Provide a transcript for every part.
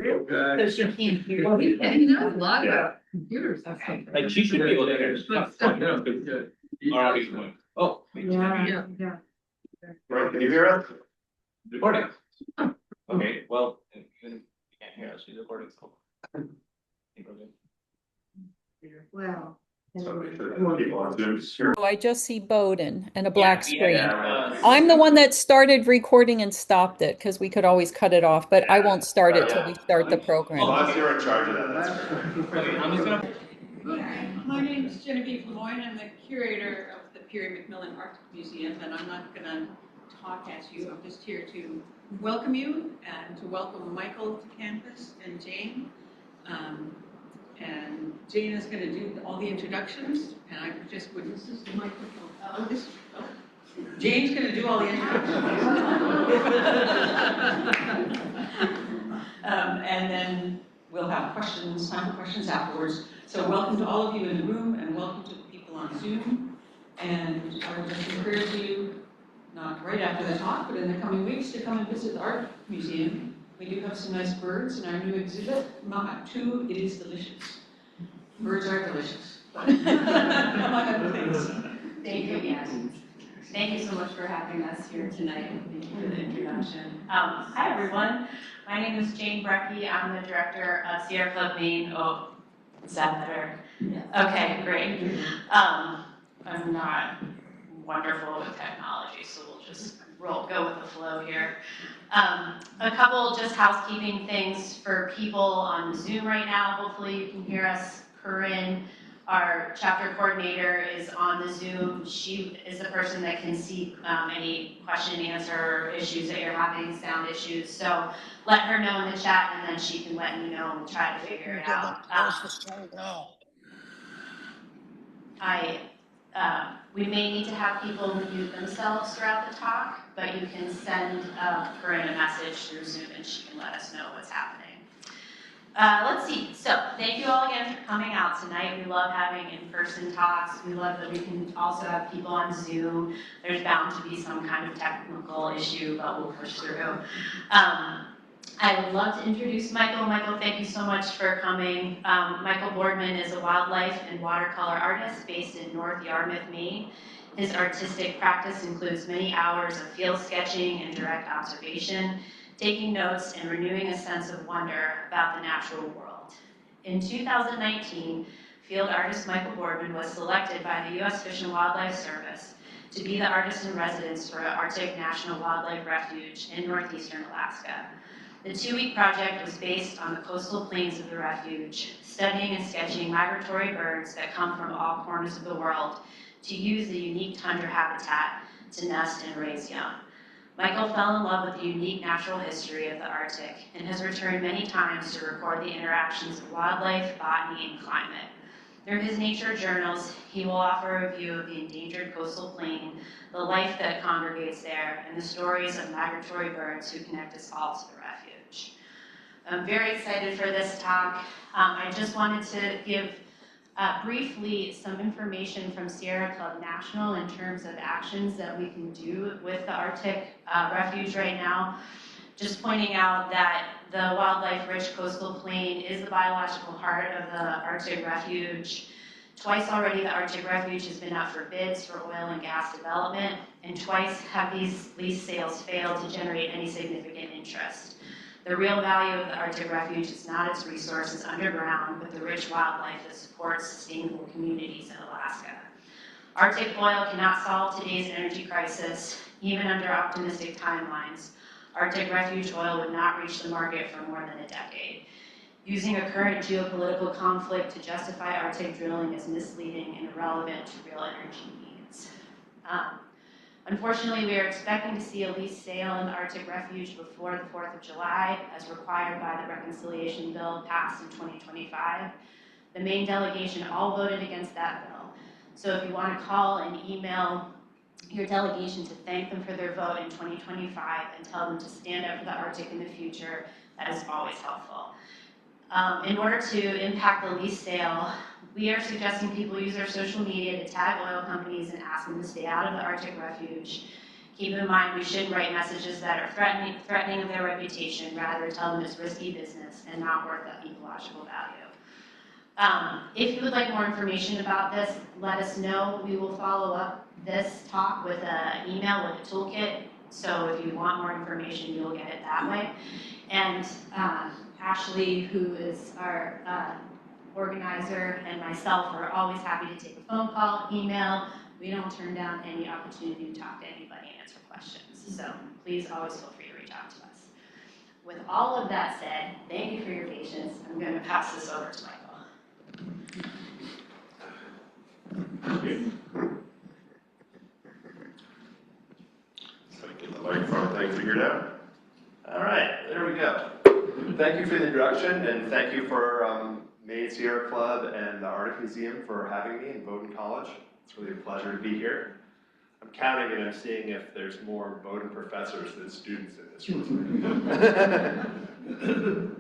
So she can't hear. Well, he knows a lot about computers. Okay. Like she should be able to hear us. Oh. Yeah. Right, can you hear us? Recording. Okay, well, even if you can't hear us, she's recording still. Wow. People on Zoom. Sure. Oh, I just see Bowden and a black screen. Yeah. I'm the one that started recording and stopped it because we could always cut it off, but I won't start it till we start the As program. long as you're in charge of that, that's great. Okay, I'm just gonna. My name is Genevieve Lemoyne. I'm the curator of the Peary McMillan Arctic Museum, and I'm not gonna talk at you. I'm just here to welcome you and to welcome Michael to campus and Jane. And Jane is going to do all the introductions, and I just would. This is the microphone. Oh, this. Oh. Jane's going to do all the introductions. And then we'll have questions, time for questions afterwards. So welcome to all of you in the room, and welcome to the people on Zoom. And I would just encourage you, not right after the talk, but in the coming weeks, to come and visit the Art Museum. We do have some nice birds in our new exhibit. Too, it is delicious. Birds are delicious, but among other things. Thank you again. Thank you so much for having us here tonight. Thank you for the introduction. Hi everyone. My name is Jane Brecky. I'm the director of Sierra Club Maine. Oh, is that better? Yes. Okay, great. I'm not wonderful with technology, so we'll just go with the flow here. A couple just housekeeping things for people on Zoom right now. Hopefully you can hear us. Corinne, our chapter coordinator, is on the Zoom. She is the person that can see any question and answer issues that you're having, sound issues. So let her know in the chat, and then she can let me know and we'll try to figure it out. We may need to have people mute themselves throughout the talk, but you can send Corinne a message through Zoom and she can let us know what's happening. Let's see. So thank you all again for coming out tonight. We love having in-person talks. We love that we can also have people on Zoom. There's bound to be some kind of technical issue, but we'll push through. I would love to introduce Michael. Michael, thank you so much for coming. Michael Boardman is a wildlife and watercolor artist based in North Yarmouth, Maine. His artistic practice includes many hours of field sketching and direct observation, taking notes and renewing a sense of wonder about the natural world. In 2019, field artist Michael Boardman was selected by the U.S. Fish and Wildlife Service to be the artist in residence for Arctic National Wildlife Refuge in northeastern Alaska. The 2-week project was based on the coastal plains of the refuge, studying and sketching migratory birds that come from all corners of the world to use the unique tundra habitat to nest and raise young. Michael fell in love with the unique natural history of the Arctic and has returned many times to record the interactions of wildlife, botany, and climate. Through his nature journals, he will offer a view of the endangered coastal plain, the life that congregates there, and the stories of migratory birds who connect us all to the refuge. I'm very excited for this talk. I just wanted to give briefly some information from Sierra Club National in terms of actions that we can do with the Arctic Refuge right now. Just pointing out that the wildlife-rich coastal plain is the biological heart of the Arctic Refuge. Twice already, the Arctic Refuge has been up for bids for oil and gas development, and twice have these lease sales failed to generate any significant interest. The real value of the Arctic Refuge is not its resources underground, but the rich wildlife that supports sustainable communities in Alaska. Arctic oil cannot solve today's energy crisis, even under optimistic timelines. Arctic Refuge oil would not reach the market for more than a decade. Using a current geopolitical conflict to justify Arctic drilling is misleading and irrelevant to real energy needs. Unfortunately, we are expecting to see a lease sale in the Arctic Refuge before the 4th of July, as required by the reconciliation bill passed in 2025. The Maine delegation all voted against that bill. So if you want to call and email your delegation to thank them for their vote in 2025 and tell them to stand up for the Arctic in the future, that is always helpful. In order to impact the lease sale, we are suggesting people use their social media to tag oil companies and ask them to stay out of the Arctic Refuge, keep in mind we should write messages that are threatening of their reputation, rather tell them it's risky business and not worth that ecological value. If you would like more information about this, let us know. We will follow up this talk with an email with a toolkit. So if you want more information, you'll get it that way. And Ashley, who is our organizer, and myself are always happy to take a phone call, email. We don't turn down any opportunity to talk to anybody and answer questions. So please always feel free to reach out to us. With all of that said, thank you for your patience. I'm going to pass this over to Michael. So get the microphone thing figured out. All right, there we go. Thank you for the introduction, and thank you for Maine Sierra Club and the Arctic Museum for having me in Bowdoin College. It's really a pleasure to be here. I'm counting and I'm seeing if there's more Bowdoin professors than students in this room.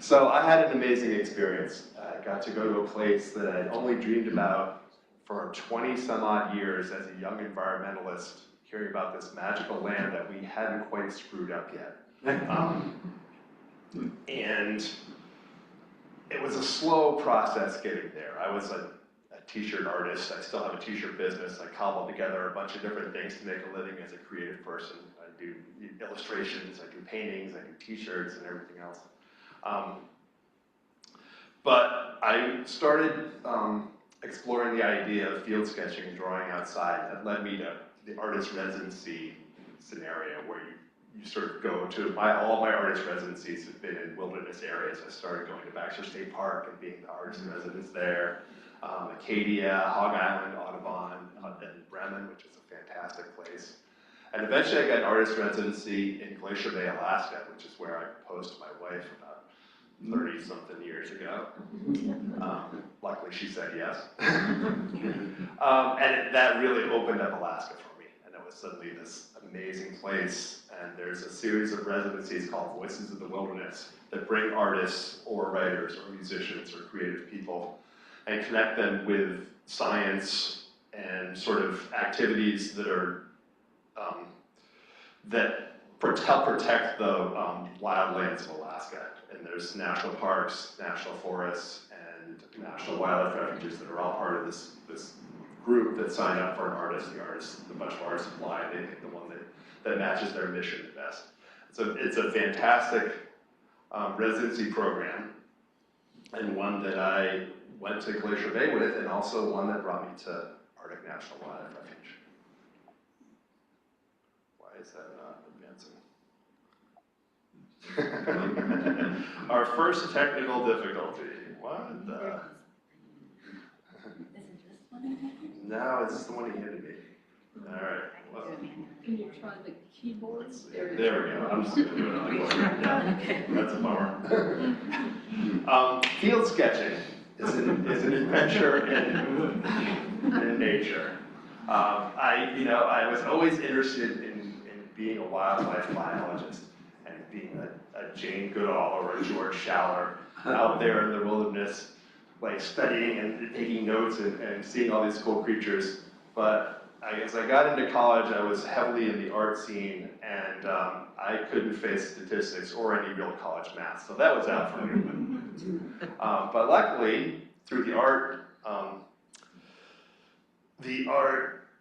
So I had an amazing experience. I got to go to a place that I'd only dreamed about for 20 some odd years as a young environmentalist, hearing about this magical land that we hadn't quite screwed up yet. And it was a slow process getting there. I was a t-shirt artist. I still have a t-shirt business. I cobbled together a bunch of different things to make a living as a creative person. I do illustrations, I do paintings, I do t-shirts and everything else. But I started exploring the idea of field sketching and drawing outside. That led me to the artist residency scenario, where you sort of go to, all my artist residencies have been in wilderness areas. I started going to Baxter State Park and being the artist in residence there. Acadia, Hog Island, Audubon, and Bremen, which is a fantastic place. And eventually I got an artist residency in Glacier, Maine, Alaska, which is where I proposed to my wife about 30-something years ago. Luckily she said yes. That really opened up Alaska for me. And it was suddenly this amazing place. And there's a series of residencies called Voices of the Wilderness that bring artists or writers or musicians or creative people and connect them with science and sort of activities that are that help protect the wildlands of Alaska. And there's national parks, national forests, and national wildlife refuges that are all part of this group that sign up for an artist. The artist, the bunch of artists apply, and they pick the one that matches their mission the best. So it's a fantastic residency program, and one that I went to Glacier Bay with, and also one that brought me to Arctic National Wildlife Refuge. Why is that not advancing? Our first technical difficulty. What the? No, it's the one he handed me. All right. Well, Can you try the keyboard? there we go. I'm just going to do it on the keyboard. Yeah, that's a bummer. Field sketching is an adventure in nature. I was always interested in being a wildlife biologist and being a Jane Goodall or a George Schaller out there in the wilderness, like studying and taking notes and seeing all these cool creatures. But as I got into college, I was heavily in the art scene, and I couldn't face statistics or any real college math, so that was out for me. But luckily, through the art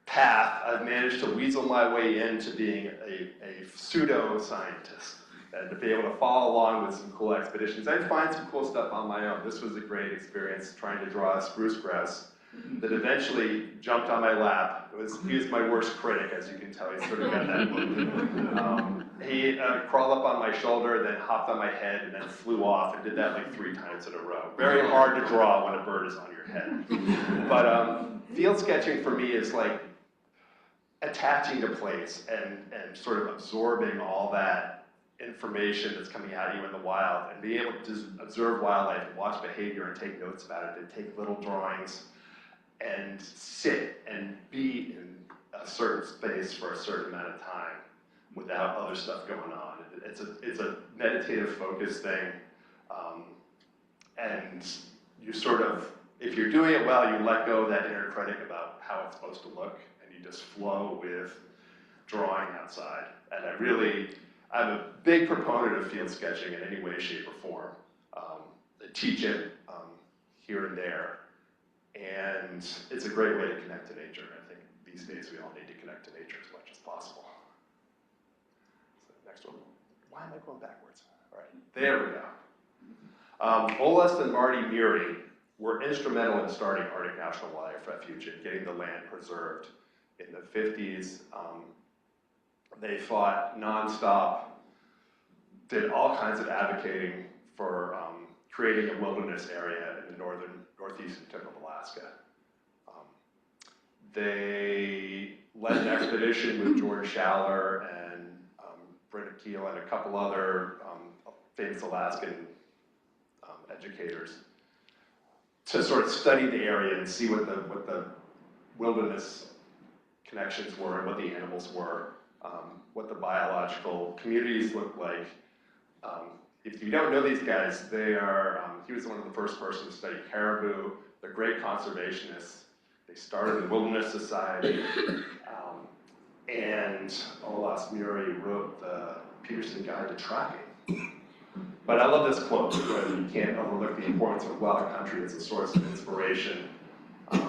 path, I've managed to weasel my way into being a pseudo-scientist, and to be able to follow along with some cool expeditions. I'd find some cool stuff on my own. This was a great experience trying to draw a spruce grouse that eventually jumped on my lap. He was my worst critic, as you can tell. He sort of got that look. He crawled up on my shoulder, then hopped on my head, and then flew off, and did that like 3 times in a row. Very hard to draw when a bird is on your head. But field sketching for me is like attaching to place and sort of absorbing all that information that's coming at you in the wild, and being able to observe wildlife and watch behavior and take notes about it, and take little drawings and sit and be in a certain space for a certain amount of time without other stuff going on. It's a meditative focus thing, and you sort of, if you're doing it well, you let go of that inner critic about how it's supposed to look, and you just flow with drawing outside. And I'm a big proponent of field sketching in any way, shape, or form. I teach it here and there, and it's a great way to connect to nature. I think these days we all need to connect to nature as much as possible. So next one. Why am I going backwards? All right, there we go. Olest and Marty Murray were instrumental in starting Arctic National Wildlife Refuge and getting the land preserved in the 50s. They fought nonstop, did all kinds of advocating for creating a wilderness area in the northeastern tip of Alaska. They led an expedition with George Schaller and Brenda Keel and a couple other famous Alaskan educators to sort of study the area and see what the wilderness connections were and what the animals were, what the biological communities looked like. If you don't know these guys, they are, he was one of the first persons to study caribou. They're great conservationists. They started the Wilderness Society, and Olaf Murray wrote the Peterson Guide to Tracking. But I love this quote, because you can't overlook the importance of wild country as a source of inspiration, to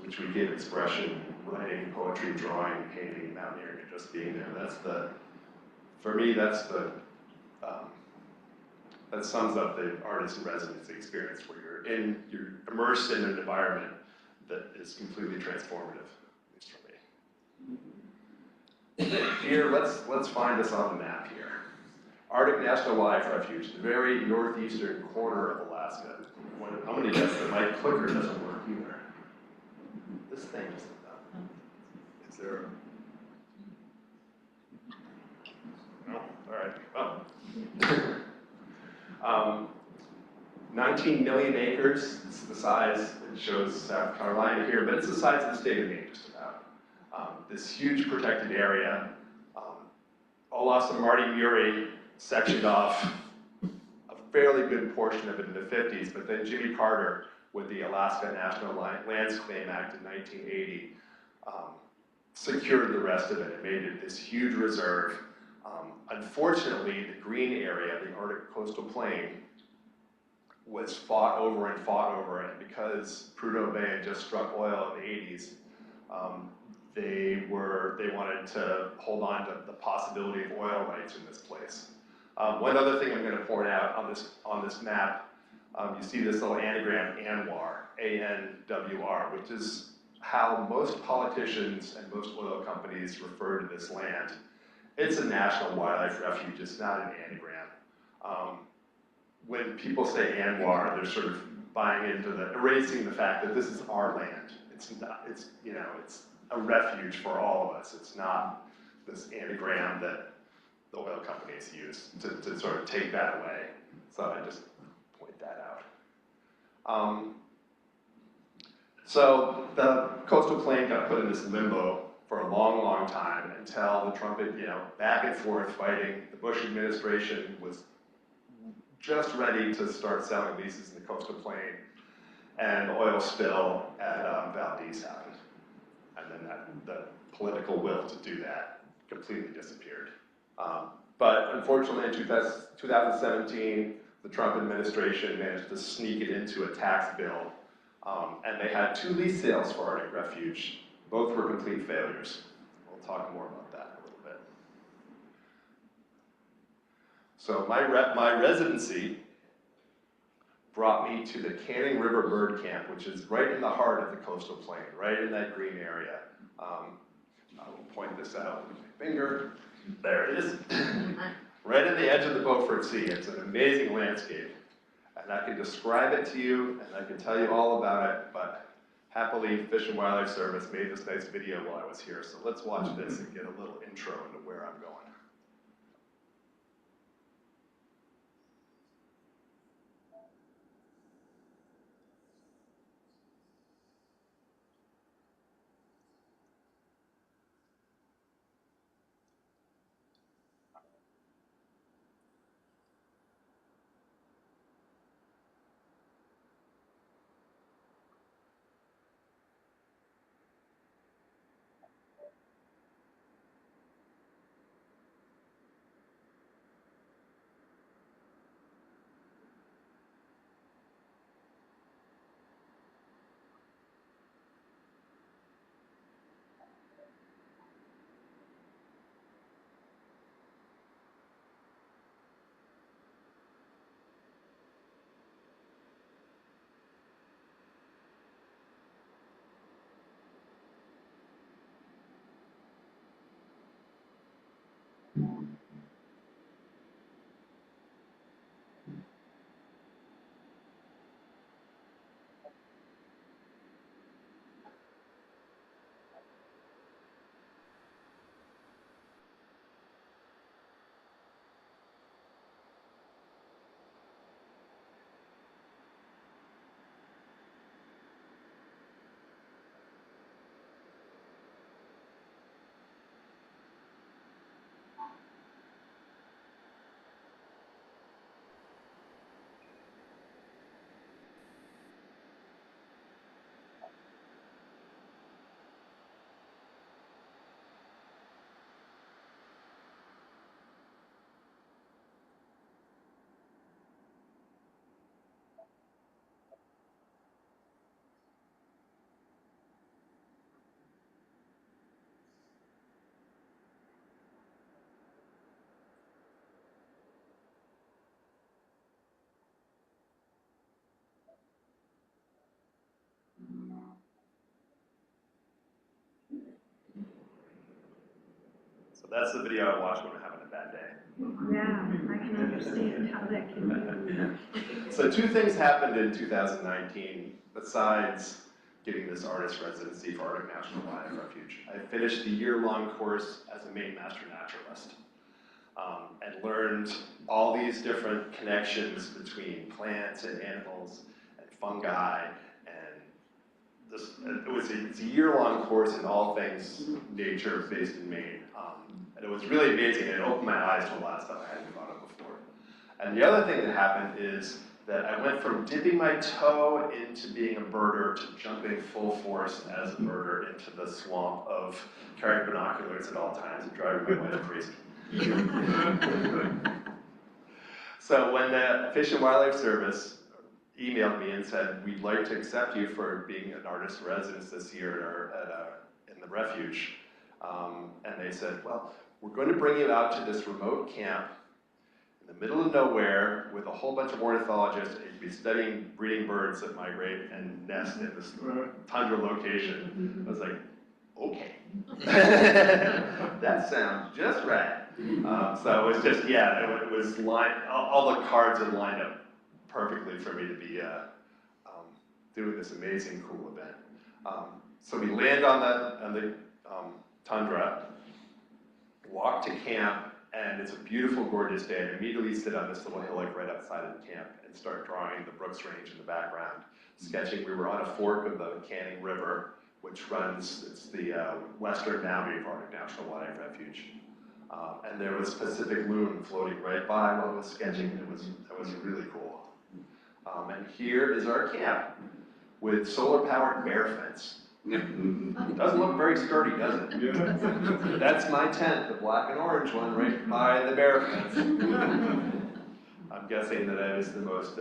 which we give expression, writing, poetry, drawing, painting, mountaineering, and just being there. For me, that sums up the artist in residency experience, where you're immersed in an environment that is completely transformative, at least for me. Here, let's find this on the map here. Arctic National Wildlife Refuge, the very northeastern corner of Alaska. I'm going to guess that my clicker doesn't work either. This thing isn't done. Is there? No. All right. Well. 19 million acres. It's the size. It shows South Carolina here, but it's the size of the state of Maine, just about. This huge protected area. Olaf and Marty Murray sectioned off a fairly good portion of it in the 50s, but then Jimmy Carter, with the Alaska National Lands Claim Act in 1980, secured the rest of it and made it this huge reserve. Unfortunately, the green area, the Arctic coastal plain, was fought over, and because Prudhoe Bay had just struck oil in the 80s, they wanted to hold on to the possibility of oil rights in this place. One other thing I'm going to point out on this map, you see this little anagram, ANWR, A-N-W-R, which is how most politicians and most oil companies refer to this land. It's a national wildlife refuge, it's not an anagram. When people say ANWR, they're sort of buying into erasing the fact that this is our land. It's a refuge for all of us. It's not this anagram that the oil companies use to sort of take that away. So I just point that out. So the coastal plain got put in this limbo for a long, long time until the Trump, back and forth fighting. The Bush administration was just ready to start selling leases in the coastal plain, and the oil spill at Valdez happened. And then the political will to do that completely disappeared. But unfortunately, in 2017, the Trump administration managed to sneak it into a tax bill, and they had 2 lease sales for Arctic Refuge. Both were complete failures. We'll talk more about that in a little bit. So my residency brought me to the Canning River Bird Camp, which is right in the heart of the coastal plain, right in that green area. I will point this out with my finger. There it is. Right in the edge of the Beaufort Sea. It's an amazing landscape. And I can describe it to you, and I can tell you all about it, but happily, Fish and Wildlife Service made this nice video while I was here. So let's watch this and get a little intro into where I'm going. that's the video I watch when I'm having a bad day. Yeah, I can understand how that can be. So 2 things happened in 2019 besides getting this artist residency for Arctic National Wildlife Refuge. I finished the year-long course as a Maine Master Naturalist and learned all these different connections between plants and animals and fungi. And it's a year-long course in all things nature based in Maine. And it was really amazing. It opened my eyes to a lot of stuff I hadn't thought of before. And the other thing that happened is that I went from dipping my toe into being a birder to jumping full force as a birder into the swamp of carrying binoculars at all times and driving my wife crazy. So when the Fish and Wildlife Service emailed me and said, we'd like to accept you for being an artist in residence this year in the refuge, and they said, well, we're going to bring you out to this remote camp in the middle of nowhere with a whole bunch of ornithologists, and you'd be studying breeding birds that migrate and nest in this tundra location. I was like, okay. That sounds just right. So it was just, yeah, it was all the cards had lined up perfectly for me to be doing this amazing, cool event. So we land on the tundra, walk to camp, and it's a beautiful, gorgeous day. And immediately sit on this little hillock right outside of the camp and start drawing the Brooks Range in the background, sketching. We were on a fork of the Canning River, which runs, it's the western boundary of Arctic National Wildlife Refuge. And there was Pacific loon floating right by while I was sketching. It was really cool. And here is our camp with solar-powered bear fence. It doesn't look very sturdy, does it? Yeah. That's my tent, the black and orange one, right by the bear fence. I'm guessing that I was the most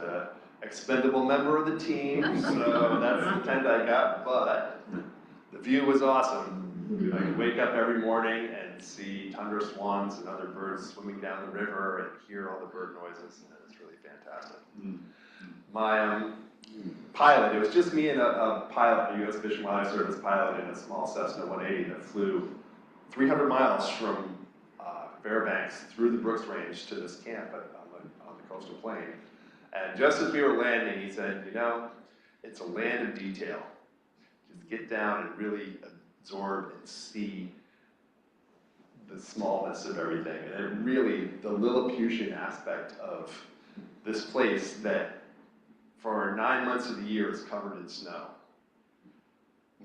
expendable member of the team, so that's the tent I got, but the view was awesome. I could wake up every morning and see tundra swans and other birds swimming down the river and hear all the bird noises, and it was really fantastic. My pilot, it was just me and a pilot, a U.S. Fish and Wildlife Service pilot in a small Cessna 180 that flew 300 miles from Fairbanks through the Brooks Range to this camp on the coastal plain. And just as we were landing, he said, you know, it's a land of detail. Just get down and really absorb and see the smallness of everything. And it really, the Lilliputian aspect of this place that for 9 months of the year is covered in snow.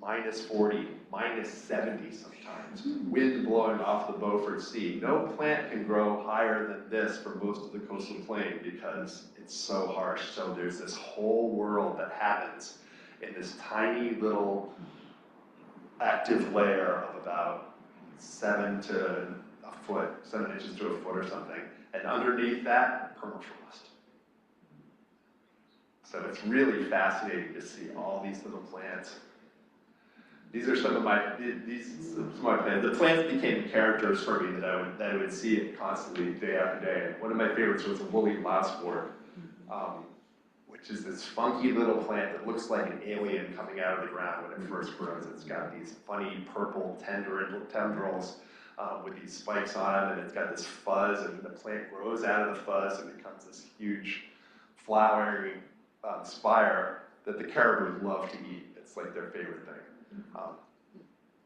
-40, -70 sometimes, wind blowing off the Beaufort Sea. No plant can grow higher than this for most of the coastal plain because it's so harsh. So there's this whole world that happens in this tiny little active layer of about 7 inches to a foot or something. And underneath that, permafrost. So it's really fascinating to see all these little plants. These are some of my plants. The plants became characters for me that I would see it constantly, day after day. One of my favorites was a woolly lousewort, which is this funky little plant that looks like an alien coming out of the ground when it first grows. It's got these funny purple tendrils with these spikes on it, and it's got this fuzz, and the plant grows out of the fuzz and becomes this huge flowering spire that the caribou love to eat. It's like their favorite thing.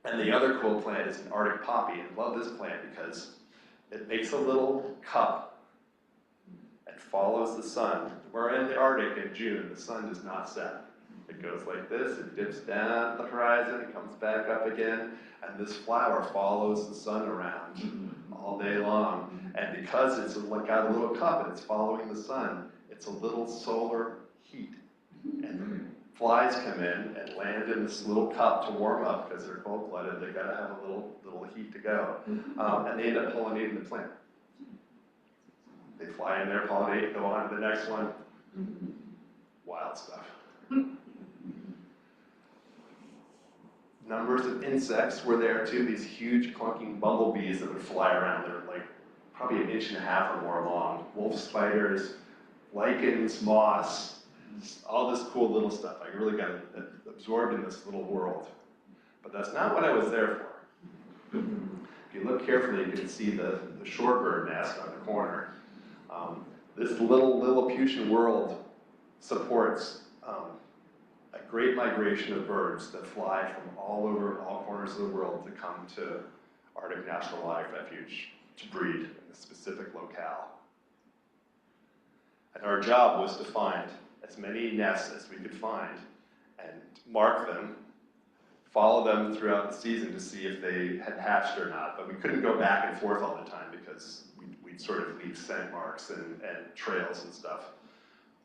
And the other cool plant is an Arctic poppy. I love this plant because it makes a little cup and follows the sun. We're in the Arctic in June. The sun does not set. It goes like this, it dips down the horizon, it comes back up again, and this flower follows the sun around all day long. And because it's got a little cup and it's following the sun, it's a little solar heat. And flies come in and land in this little cup to warm up because they're cold-blooded. They gotta have a little heat to go. And they end up pollinating the plant. They fly in there, pollinate, go on to the next one. Wild stuff. Numbers of insects were there too, these huge clunking bumblebees that would fly around. They're like probably 1.5 inches or more long. Wolf spiders, lichens, moss, all this cool little stuff. I really got absorbed in this little world. But that's not what I was there for. If you look carefully, you can see the shorebird nest on the corner. This little Lilliputian world supports a great migration of birds that fly from all corners of the world to come to Arctic National Wildlife Refuge to breed in a specific locale. And our job was to find as many nests as we could find and mark them, follow them throughout the season to see if they had hatched or not. But we couldn't go back and forth all the time because we'd sort of leave scent marks and trails and stuff.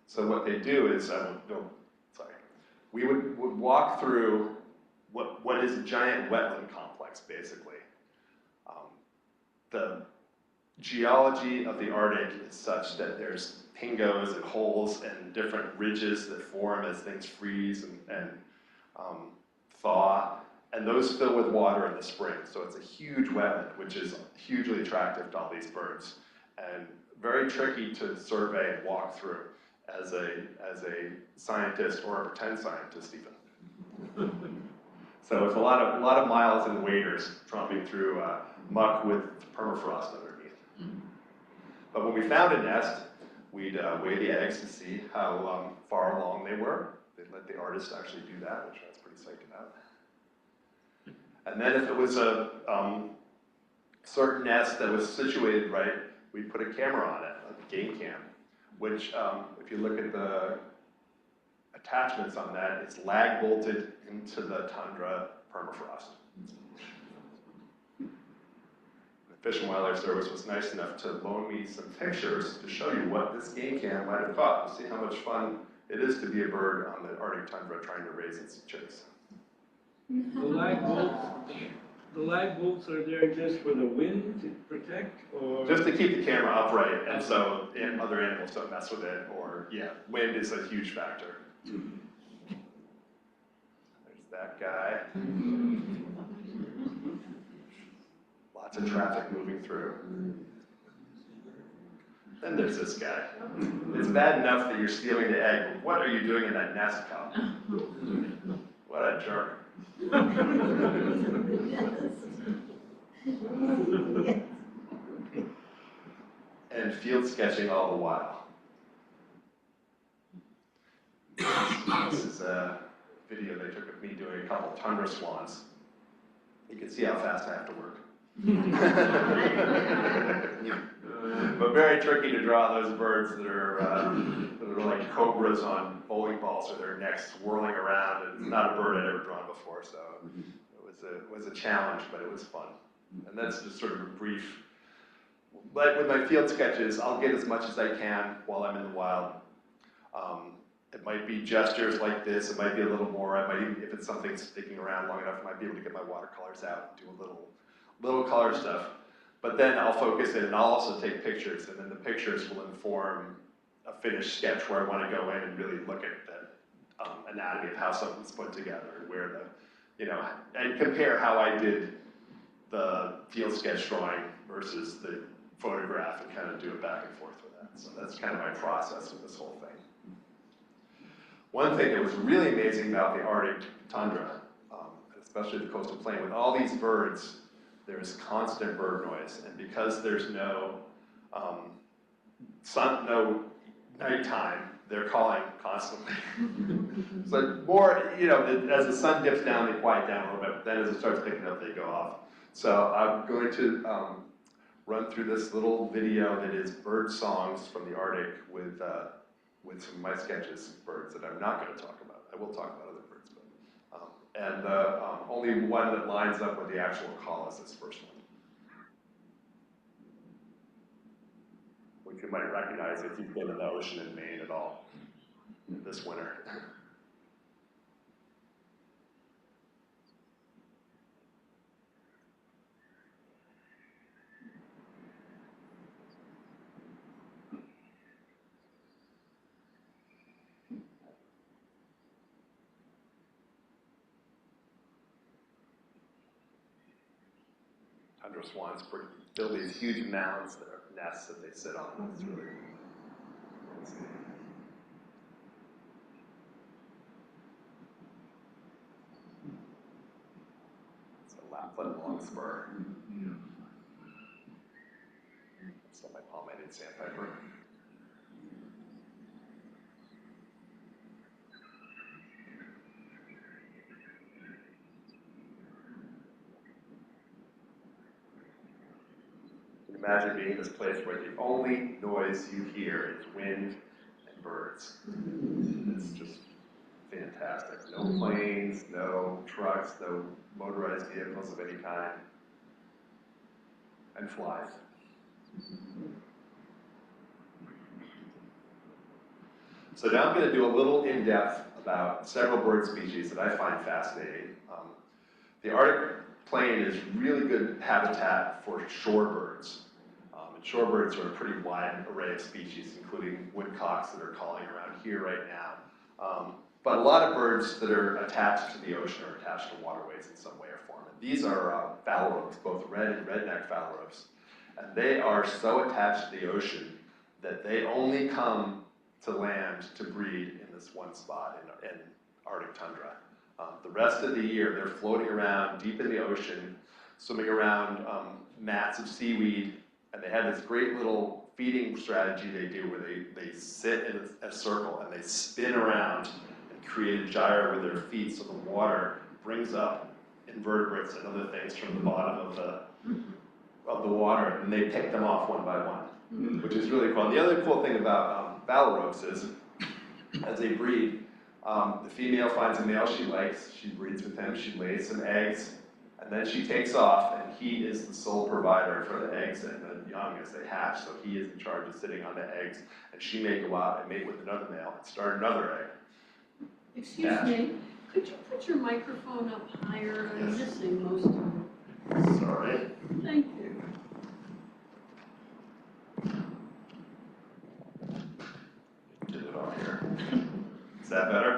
So what they do is, we would walk through what is a giant wetland complex, basically. The geology of the Arctic is such that there's pingos and holes and different ridges that form as things freeze and thaw, and those fill with water in the spring. So it's a huge wetland, which is hugely attractive to all these birds, and very tricky to survey and walk through as a scientist or a pretend scientist even. So it's a lot of miles and waders tromping through muck with permafrost underneath. But when we found a nest, we'd weigh the eggs to see how far along they were. They'd let the artist actually do that, which I was pretty psyched about. And then if it was a certain nest that was situated right, we'd put a camera on it, a game cam, which if you look at the attachments on that, it's lag bolted into the tundra permafrost. The Fish and Wildlife Service was nice enough to loan me some pictures to show you what this game cam might have caught, to see how much fun it is to be a bird on the Arctic tundra trying to raise its chicks. The lag bolts are there just for the wind to protect, or? Just to keep the camera upright, and so other animals don't mess with it, or, yeah, wind is a huge factor. There's that guy. Lots of traffic moving through. Then there's this guy. It's bad enough that you're stealing the egg, but what are you doing in that nest, pal? What a jerk. And field sketching all the while. This is a video they took of me doing a couple tundra swans. You can see how fast I have to work. But very tricky to draw those birds that are like cobras on bowling balls with their necks swirling around. And it's not a bird I'd ever drawn before, so it was a challenge, but it was fun. And that's just sort of a brief. Like with my field sketches, I'll get as much as I can while I'm in the wild. It might be gestures like this. It might be a little more. I might even, if it's something sticking around long enough, I might be able to get my watercolors out and do a little color stuff. But then I'll focus it, and I'll also take pictures, and then the pictures will inform a finished sketch where I want to go in and really look at the anatomy of how something's put together, and where and compare how I did the field sketch drawing versus the photograph, and kind of do it back and forth with that. So that's kind of my process with this whole thing. One thing that was really amazing about the Arctic tundra, especially the coastal plain, with all these birds, there's constant bird noise, and because there's no nighttime, they're calling constantly. So more, as the sun dips down, they quiet down a little bit, but then as it starts picking up, they go off. So I'm going to run through this little video that is bird songs from the Arctic with some of my sketches of birds that I'm not going to talk about. I will talk about other birds, but and only one that lines up with the actual call is this first one, which you might recognize if you've been in the ocean in Maine at all this winter. Tundra swans build these huge mounds that are nests that they sit on. It's really amazing. It's a Lapland longspur. coordinated sandpiper. Imagine being in this place where the only noise you hear is wind and birds. It's just fantastic. No planes, no trucks, no motorized vehicles of any kind, and flies. So now I'm going to do a little in-depth about several bird species that I find fascinating. The Arctic plain is really good habitat for shorebirds. And shorebirds are a pretty wide array of species, including woodcocks that are calling around here right now. But a lot of birds that are attached to the ocean are attached to waterways in some way or form. And these are phalaropes, both red and redneck phalaropes. And they are so attached to the ocean that they only come to land to breed in this one spot in Arctic tundra. The rest of the year, they're floating around deep in the ocean, swimming around mats of seaweed, and they have this great little feeding strategy they do where they sit in a circle and they spin around and create a gyre with their feet so the water brings up invertebrates and other things from the bottom of the water, and they pick them off one by one, which is really cool. And the other cool thing about phalaropes is, as they breed, the female finds a male she likes, she breeds with him, she lays some eggs, and then she takes off, and he is the sole provider for the eggs and the young as they hatch, so he is in charge of sitting on the eggs, and she may go out and mate with another male and start another egg. Excuse me, could you put your microphone up higher? I'm missing most of it. Sorry. Thank you. Get it on here. Is that better?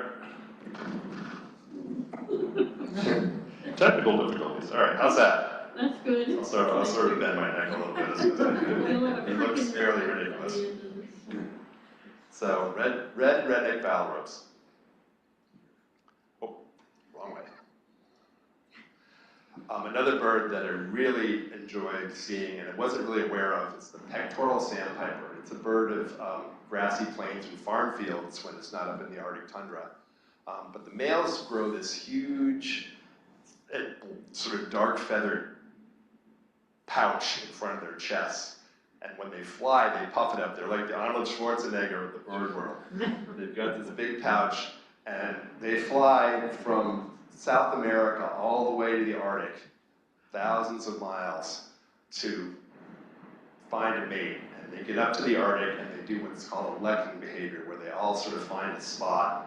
Technical difficulties. All right, how's that? That's good. I'll sort of bend my neck a little bit as soon as I do it. It looks fairly ridiculous. So, redneck phalaropes. Oh, wrong way. Another bird that I really enjoyed seeing, and I wasn't really aware of, is the pectoral sandpiper. It's a bird of grassy plains and farm fields when it's not up in the Arctic tundra. But the males grow this huge, sort of dark feathered pouch in front of their chests. And when they fly, they puff it up. They're like the Arnold Schwarzenegger of the bird world. They've got this big pouch, and they fly from South America all the way to the Arctic, thousands of miles, to find a mate. And they get up to the Arctic, and they do what's called a lekking behavior, where they all sort of find a spot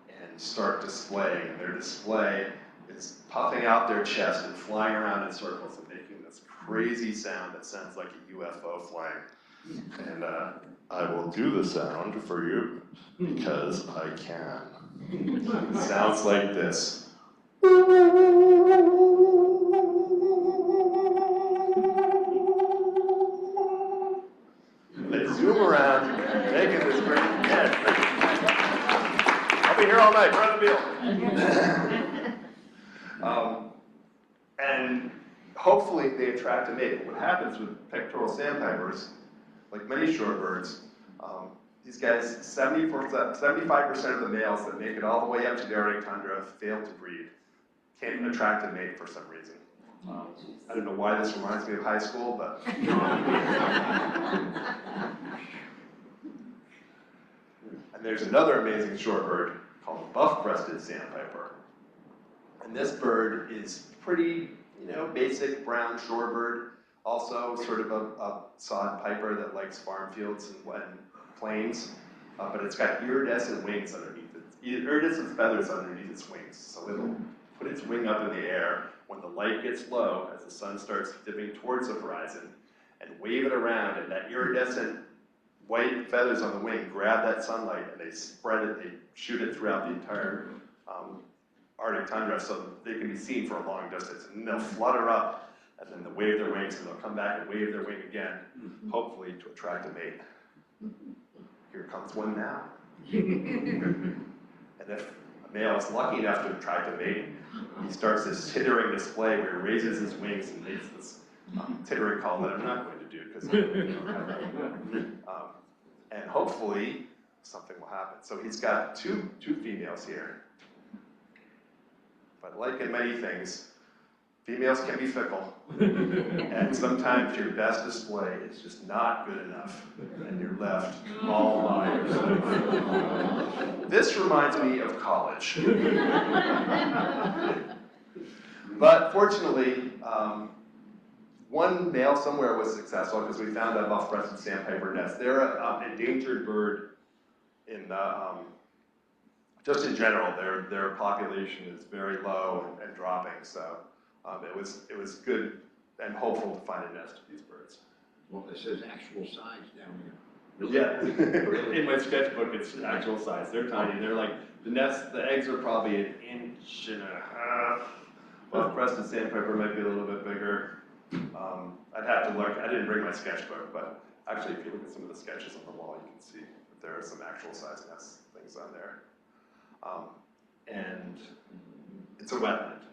and start displaying. And their display is puffing out their chest and flying around in circles and making this crazy sound that sounds like a UFO flying. And I will do the sound for you because I can. It sounds like this. They zoom around, making this great. I'll be here all night. Run the meal. And hopefully they attract a mate. What happens with pectoral sandpipers, like many shorebirds, these guys, 75% of the males that make it all the way up to the Arctic tundra fail to breed. Can't attract a mate for some reason. I don't know why this reminds me of high school, but. And there's another amazing shorebird called the buff-crested sandpiper. And this bird is pretty, basic brown shorebird, also sort of a sod piper that likes farm fields and plains, but it's got iridescent wings underneath it, iridescent feathers underneath its wings. So it'll put its wing up in the air when the light gets low, as the sun starts dipping towards the horizon, and wave it around, and that iridescent white feathers on the wing grab that sunlight, and they spread it, they shoot it throughout the entire Arctic tundra so that they can be seen for a long distance. And they'll flutter up, and then they'll wave their wings, and they'll come back and wave their wing again, hopefully to attract a mate. Here comes one now. And if a male is lucky enough to attract a mate, he starts this tittering display where he raises his wings and makes this tittering call that I'm not going to do because and hopefully something will happen. So he's got two females here. But like in many things, females can be fickle. And sometimes your best display is just not good enough. And you're left all by yourself. This reminds me of college. But fortunately, one male somewhere was successful because we found a buff-breasted sandpiper nest. They're an endangered bird in just in general. Their population is very low and dropping. So it was good and hopeful to find a nest of these birds. Well, it says actual size down here. Yeah, in my sketchbook it's actual size. They're tiny. They're like the eggs are probably 1.5 inches. Buff-breasted sandpiper might be a little bit bigger. I'd have to look. I didn't bring my sketchbook, but actually, if you look at some of the sketches on the wall, you can see that there are some actual size nest things on there. And it's a wetland.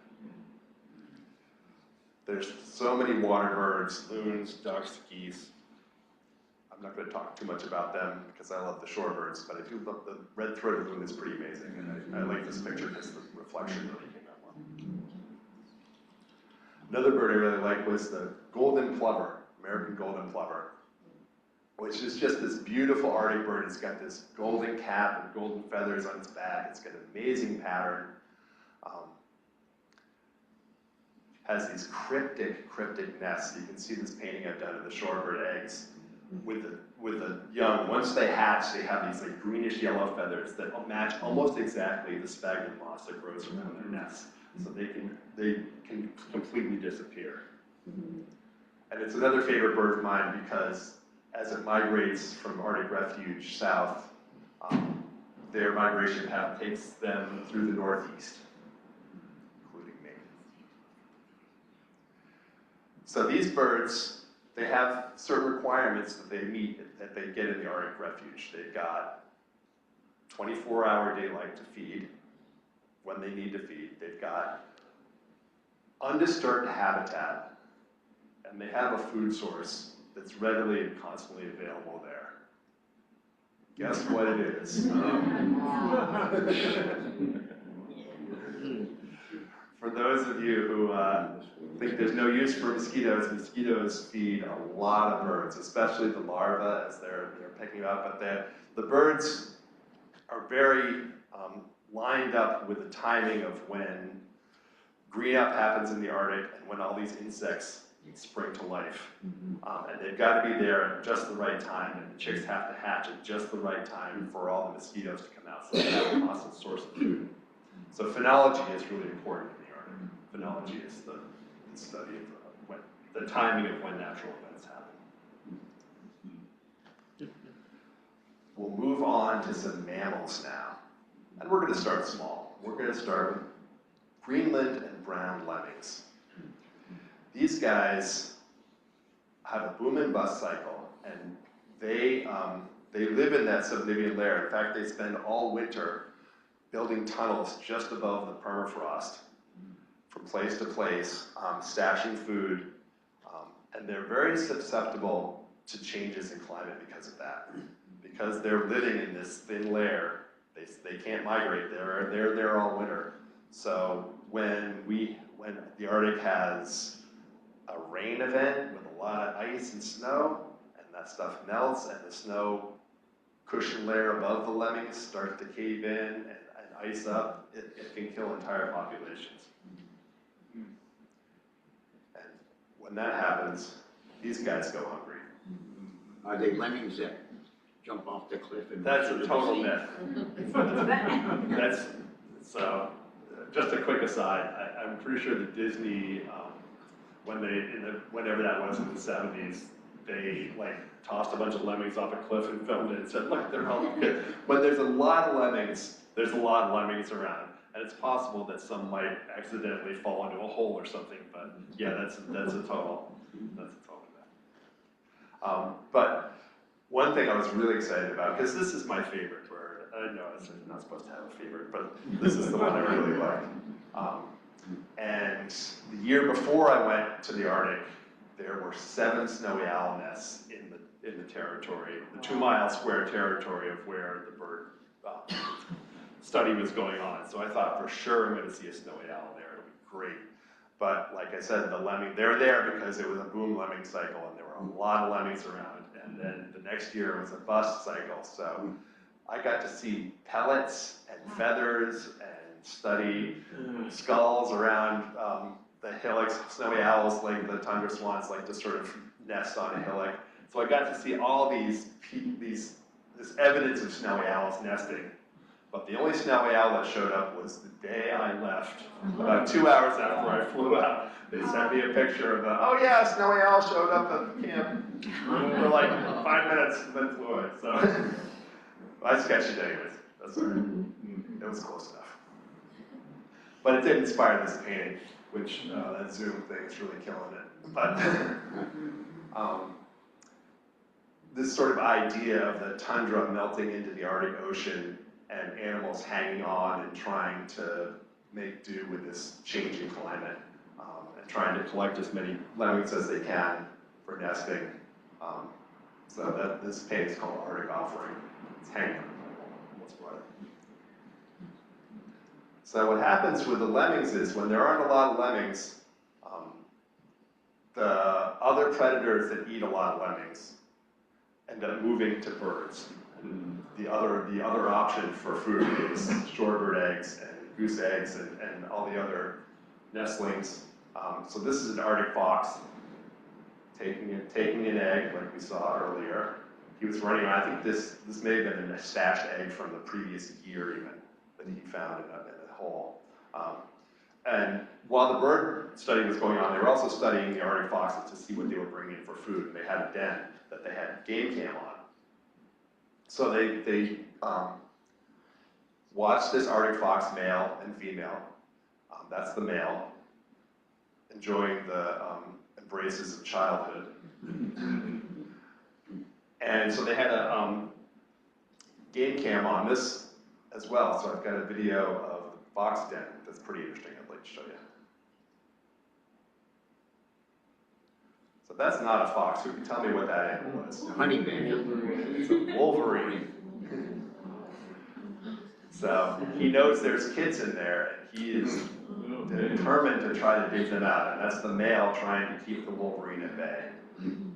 There's so many water birds, loons, ducks, geese. I'm not going to talk too much about them because I love the shorebirds, but I do love the red-throated loon is pretty amazing, and I like this picture because the reflection really came out well. Another bird I really like was the golden plover, American golden plover, which is just this beautiful Arctic bird. It's got this golden cap and golden feathers on its back. It's got an amazing pattern. Has these cryptic nests. You can see this painting I've done of the shorebird eggs with the young. Once they hatch, they have these like greenish yellow feathers that match almost exactly the sphagnum moss that grows around their nests. So they can completely disappear. And it's another favorite bird of mine because as it migrates from Arctic refuge south, their migration path takes them through the northeast, including Maine. So these birds, they have certain requirements that they meet, that they get in the Arctic refuge. They've got 24-hour daylight to feed when they need to feed. They've got undisturbed habitat, and they have a food source that's readily and constantly available there. Guess what it is? For those of you who think there's no use for mosquitoes, mosquitoes feed a lot of birds, especially the larvae as they're picking up. But the birds are very lined up with the timing of when green up happens in the Arctic and when all these insects spring to life. And they've got to be there at just the right time, and the chicks have to hatch at just the right time for all the mosquitoes to come out, so they have a constant source of food. So phenology is really important in the Arctic. Phenology is the study of the timing of when natural events happen. We'll move on to some mammals now. And we're going to start small. We're going to start with Greenland and brown lemmings. These guys have a boom and bust cycle, and they live in that subnivean layer. In fact, they spend all winter building tunnels just above the permafrost from place to place, stashing food, and they're very susceptible to changes in climate because of that. Because they're living in this thin layer, they can't migrate. They're there all winter. So when the Arctic has a rain event with a lot of ice and snow, and that stuff melts, and the snow cushion layer above the lemmings starts to cave in and ice up, it can kill entire populations. And when that happens, these guys go hungry. Are they lemmings that jump off the cliff and? That's a total myth. That's so. Just a quick aside. I'm pretty sure that Disney, whenever that was in the 70s, they like tossed a bunch of lemmings off a cliff and filmed it and said, "Look, they're all good." But there's a lot of lemmings. There's a lot of lemmings around, and it's possible that some might accidentally fall into a hole or something. But yeah, that's a total myth. But one thing I was really excited about, because this is my favorite bird. I know I'm not supposed to have a favorite, but this is the one I really like. And the year before I went to the Arctic, there were 7 snowy owl nests in the territory, the 2-mile square territory of where the bird study was going on. So I thought for sure I'm going to see a snowy owl there. It'll be great. But like I said, the lemming, they're there because it was a boom lemming cycle and there were a lot of lemmings around. And then the next year was a bust cycle. So I got to see pellets and feathers and study skulls around the hillocks. Snowy owls, like the tundra swans, like to sort of nest on a hillock. So I got to see all this evidence of snowy owls nesting. But the only snowy owl that showed up was the day I left. About 2 hours after I flew out, they sent me a picture of oh yeah, a snowy owl showed up at the camp for like 5 minutes and then flew away. So I sketched it anyways. That's all right. It was close enough. But it did inspire this painting, which that zoom thing is really killing it. But this sort of idea of the tundra melting into the Arctic Ocean and animals hanging on and trying to make do with this changing climate and trying to collect as many lemmings as they can for nesting. So this painting is called Arctic Offering. It's hanging on. Almost brought it. So what happens with the lemmings is when there aren't a lot of lemmings, the other predators that eat a lot of lemmings end up moving to birds. And the other option for food is shorebird eggs and goose eggs and all the other nestlings. So this is an Arctic fox taking an egg like we saw earlier. He was running around. I think this may have been a stashed egg from the previous year even that he found in a hole. And while the bird study was going on, they were also studying the Arctic foxes to see what they were bringing in for food. And they had a den that they had game cam on. So they watched this Arctic fox, male and female. That's the male, enjoying the embraces of childhood. And so they had a game cam on this as well. So I've got a video of the fox den that's pretty interesting. I'd like to show you. So that's not a fox. Who can tell me what that animal is? Honey badger. It's a wolverine. So he knows there's kids in there, and he is determined to try to dig them out. And that's the male trying to keep the wolverine at bay. You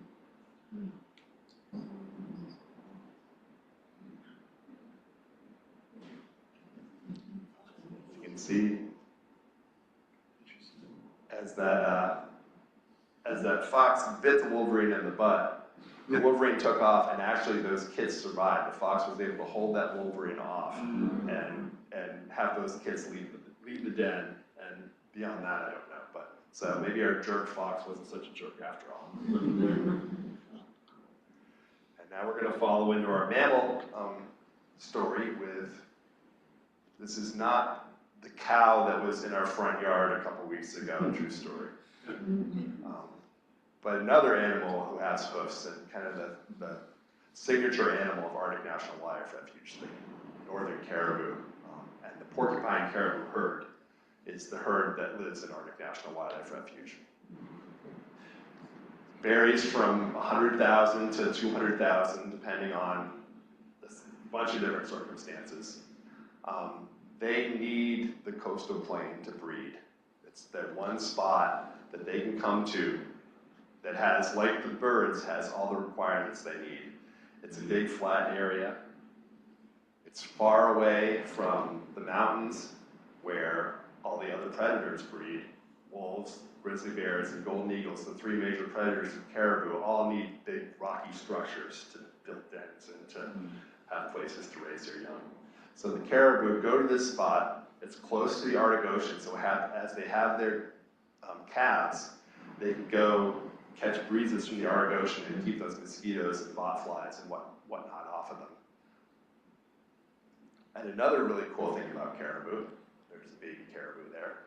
can see as that fox bit the wolverine in the butt, the wolverine took off, and actually those kids survived. The fox was able to hold that wolverine off and have those kids leave the den. And beyond that, I don't know. But so maybe our jerk fox wasn't such a jerk after all. And now we're going to follow into our mammal story with, this is not the cow that was in our front yard a couple weeks ago, true story. But another animal who has hoofs and kind of the signature animal of Arctic National Wildlife Refuge, the northern caribou. And the porcupine caribou herd is the herd that lives in Arctic National Wildlife Refuge. Varies from 100,000 to 200,000 depending on a bunch of different circumstances. They need the coastal plain to breed. It's that one spot that they can come to that has, like the birds, has all the requirements they need. It's a big flat area. It's far away from the mountains where all the other predators breed. Wolves, grizzly bears, and golden eagles, the 3 major predators of caribou, all need big rocky structures to build dens and to have places to raise their young. So the caribou go to this spot. It's close to the Arctic Ocean, so as they have their calves, they can go catch breezes from the Arctic Ocean and keep those mosquitoes and botflies and whatnot off of them. And another really cool thing about caribou, there's a baby caribou there,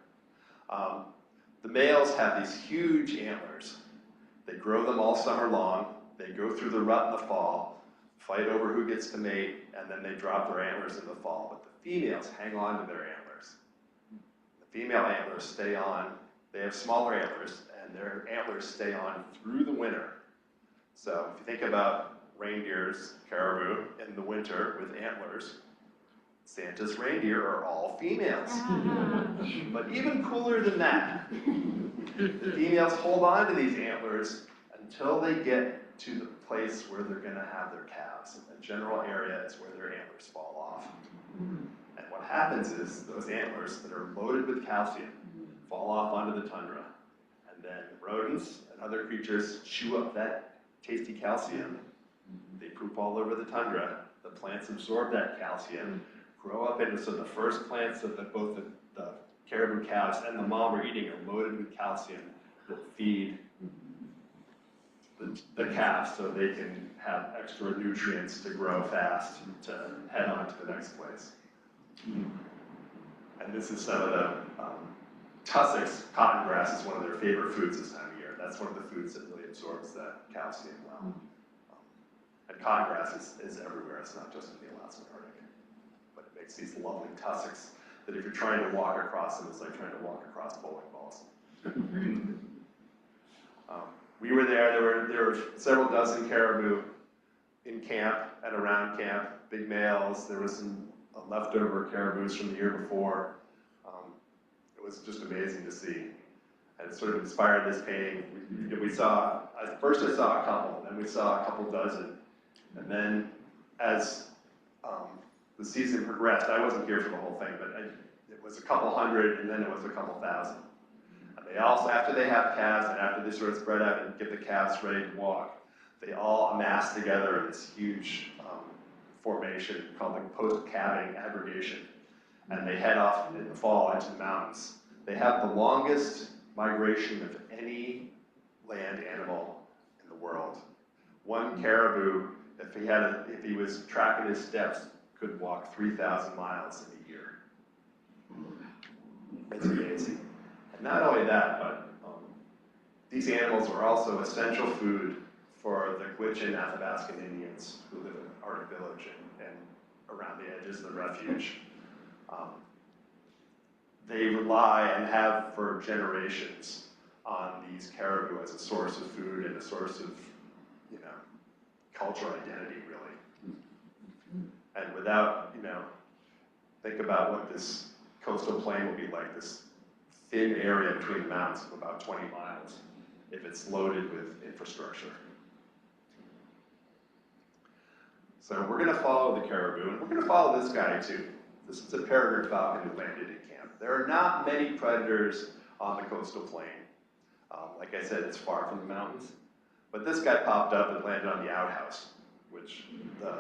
the males have these huge antlers. They grow them all summer long. They go through the rut in the fall, fight over who gets to mate, and then they drop their antlers in the fall. But the females hang on to their antlers. The female antlers stay on. They have smaller antlers, and their antlers stay on through the winter. So if you think about reindeers, caribou, in the winter with antlers, Santa's reindeer are all females. But even cooler than that, the females hold on to these antlers until they get to the place where they're going to have their calves. And the general area is where their antlers fall off. And what happens is those antlers that are loaded with calcium fall off onto the tundra. And then rodents and other creatures chew up that tasty calcium. They poop all over the tundra. The plants absorb that calcium, grow up into, so the first plants that both the caribou calves and the mom are eating are loaded with calcium that feed the calves so they can have extra nutrients to grow fast to head on to the next place. And this is some of the tussocks. Cotton grass is one of their favorite foods this time of year. That's one of the foods that really absorbs that calcium well. And cotton grass is everywhere. It's not just in the Alaskan Arctic. But it makes these lovely tussocks that if you're trying to walk across them, it's like trying to walk across bowling balls. We were there. There were several dozen caribou in camp and around camp, big males. There was some leftover caribous from the year before. It was just amazing to see. And it sort of inspired this painting. First I saw a couple, then we saw a couple dozen. And then as the season progressed, I wasn't here for the whole thing, but it was a couple hundred, and then it was a couple thousand. And they also, after they have calves, and after they sort of spread out and get the calves ready to walk, they all amass together in this huge formation called the post-calving aggregation. And they head off in the fall into the mountains. They have the longest migration of any land animal in the world. One caribou, if he was tracking his steps, could walk 3,000 miles in a year. It's amazing. And not only that, but these animals are also essential food for the Gwich'in Athabascan Indians who live in Arctic Village and around the edges of the refuge. They rely and have for generations on these caribou as a source of food and a source of, cultural identity, really. And without, think about what this coastal plain will be like, this thin area between the mountains of about 20 miles, if it's loaded with infrastructure. So we're going to follow the caribou, and we're going to follow this guy too. This is a peregrine falcon who landed in camp. There are not many predators on the coastal plain. Like I said, it's far from the mountains. But this guy popped up and landed on the outhouse, which the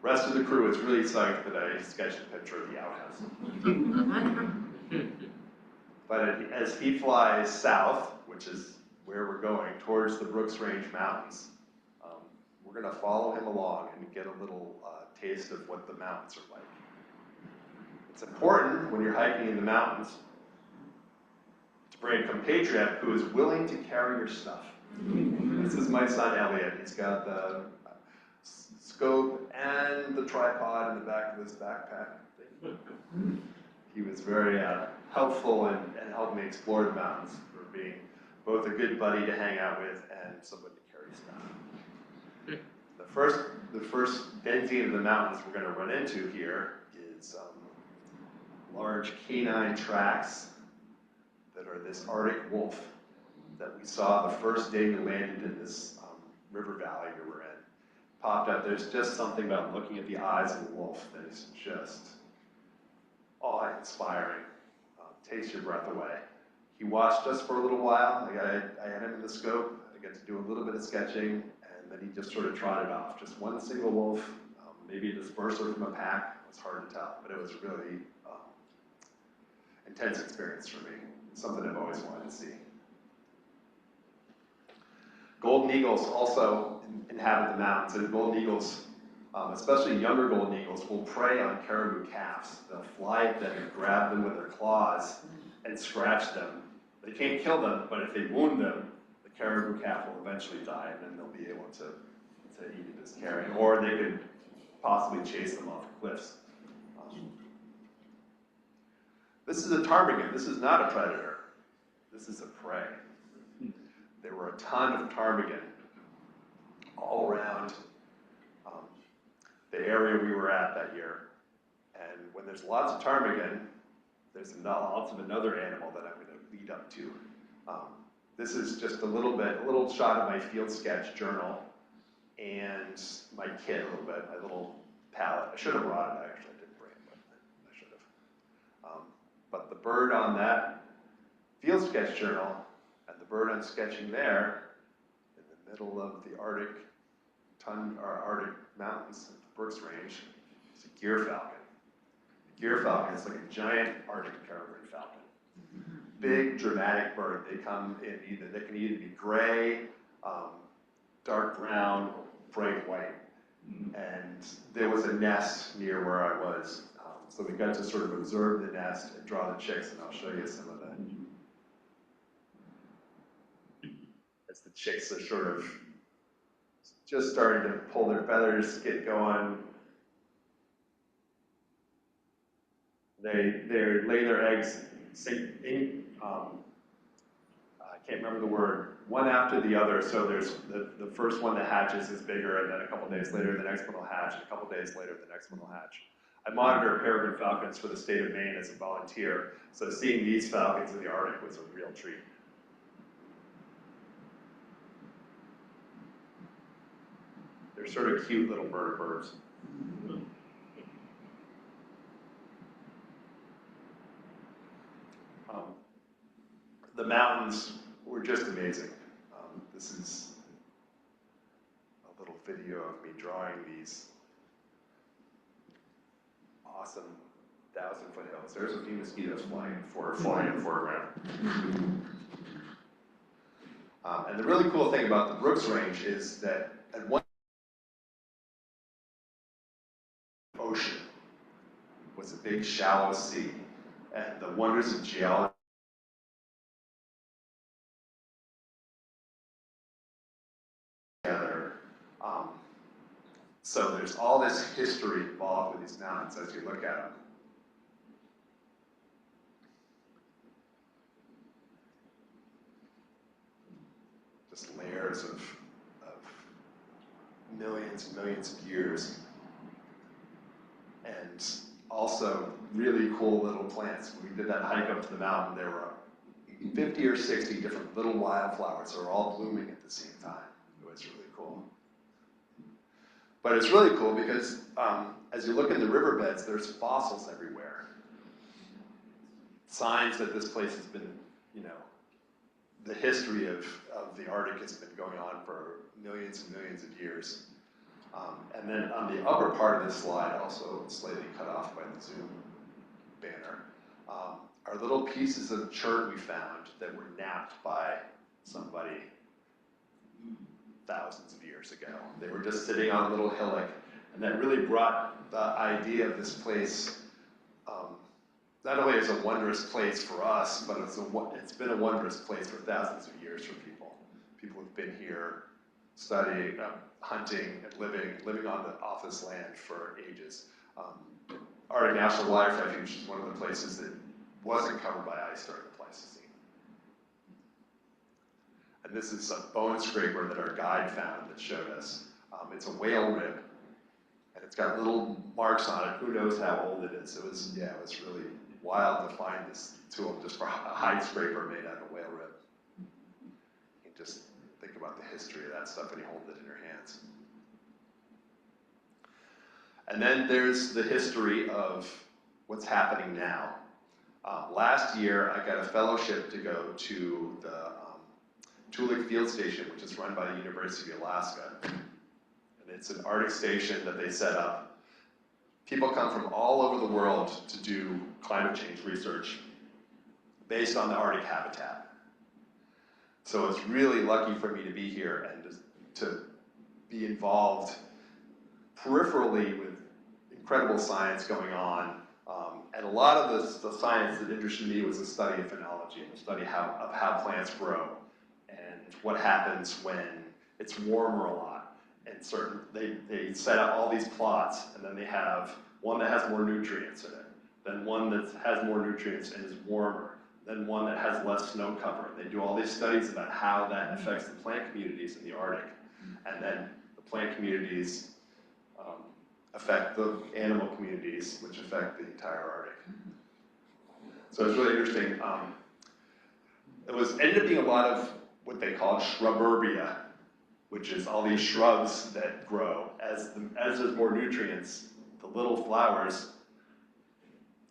rest of the crew is really psyched that I sketched a picture of the outhouse. But as he flies south, which is where we're going, towards the Brooks Range Mountains, we're going to follow him along and get a little taste of what the mountains are like. It's important when you're hiking in the mountains to bring a compatriot who is willing to carry your stuff. This is my son Elliot. He's got the scope and the tripod in the back of his backpack. He was very helpful and helped me explore the mountains for being both a good buddy to hang out with and somebody to carry stuff. The first density of the mountains we're going to run into here is large canine tracks that are this Arctic wolf that we saw the first day we landed in this river valley we were in. Popped up. There's just something about looking at the eyes of the wolf that is just awe-inspiring. Takes your breath away. He watched us for a little while. I had him in the scope. I got to do a little bit of sketching, and then he just sort of trotted off. Just one single wolf, maybe a disperser from a pack. It was hard to tell, but it was a really intense experience for me. Something I've always wanted to see. Golden eagles also inhabit the mountains, and golden eagles, especially younger golden eagles, will prey on caribou calves. They'll fly at them and grab them with their claws and scratch them. They can't kill them, but if they wound them, the caribou calf will eventually die, and then they'll be able to eat it as carrion, or they could possibly chase them off the cliffs. This is a ptarmigan. This is not a predator. This is a prey. There were a ton of ptarmigan all around the area we were at that year. And when there's lots of ptarmigan, there's lots of another animal that I'm going to lead up to. This is just a little shot of my field sketch journal and my kit a little bit, my little palette. I should have brought it, actually. I didn't bring it, but I should have. But the bird on that field sketch journal and the bird I'm sketching there in the middle of the Arctic mountains, the Brooks Range, is a gyr falcon. The gyr falcon is like a giant Arctic peregrine falcon. Big, dramatic bird. They come in they can either be gray, dark brown, or bright white. And there was a nest near where I was. So we got to sort of observe the nest and draw the chicks, and I'll show you some of that. As the chicks are sort of just starting to pull their feathers, get going. They lay their eggs I can't remember the word, one after the other. So there's the first one that hatches is bigger, and then a couple days later the next one will hatch, and a couple days later the next one will hatch. I monitor peregrine falcons for the state of Maine as a volunteer, so seeing these falcons in the Arctic was a real treat. They're sort of cute little murder birds. The mountains were just amazing. This is a little video of me drawing these awesome 1,000-foot hills. There's a few mosquitoes flying in the foreground. And the really cool thing about the Brooks Range is that at one ocean was a big shallow sea, and the wonders of geology together. So there's all this history involved with these mountains as you look at them. Just layers of millions and millions of years. And also really cool little plants. When we did that hike up to the mountain, there were 50 or 60 different little wildflowers that were all blooming at the same time. It was really cool. But it's really cool because as you look in the riverbeds, there's fossils everywhere. Signs that this place has been, the history of the Arctic has been going on for millions and millions of years. And then on the upper part of this slide, also slightly cut off by the Zoom banner, are little pieces of chert we found that were napped by somebody thousands of years ago. They were just sitting on a little hillock, and that really brought the idea of this place, not only as a wondrous place for us, but it's been a wondrous place for thousands of years for people. People have been here studying, hunting, and living off this land for ages. Arctic National Wildlife Refuge is one of the places that wasn't covered by ice during the Pleistocene. And this is a bone scraper that our guide found that showed us. It's a whale rib, and it's got little marks on it. Who knows how old it is? It was really wild to find this tool just for a hide scraper made out of a whale rib. You can just think about the history of that stuff when you hold it in your hands. And then there's the history of what's happening now. Last year, I got a fellowship to go to the Tulik Field Station, which is run by the University of Alaska. And it's an Arctic station that they set up. People come from all over the world to do climate change research based on the Arctic habitat. So it's really lucky for me to be here and to be involved peripherally with incredible science going on. And a lot of the science that interested me was the study of phenology and the study of how plants grow and what happens when it's warmer a lot. And they set up all these plots, and then they have one that has more nutrients in it, then one that has more nutrients and is warmer, than one that has less snow cover. They do all these studies about how that affects the plant communities in the Arctic. And then the plant communities affect the animal communities, which affect the entire Arctic. So it's really interesting. Ended up being a lot of what they call shrubberbia, which is all these shrubs that grow. As there's more nutrients, the little flowers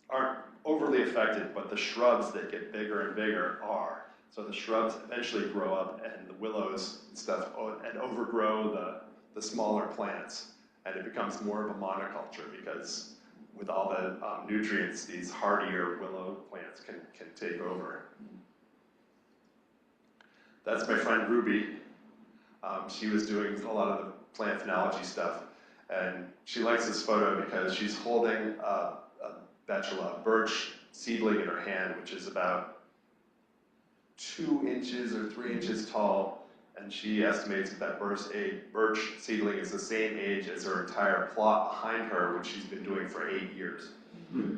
aren't overly affected, but the shrubs that get bigger and bigger are. So the shrubs eventually grow up, and the willows and stuff, and overgrow the smaller plants. And it becomes more of a monoculture because with all the nutrients, these hardier willow plants can take over. That's my friend Ruby. She was doing a lot of the plant phenology stuff. And she likes this photo because she's holding a betula, birch seedling in her hand, which is about 2 inches or 3 inches tall. And she estimates that birch seedling is the same age as her entire plot behind her, which she's been doing for 8 years. And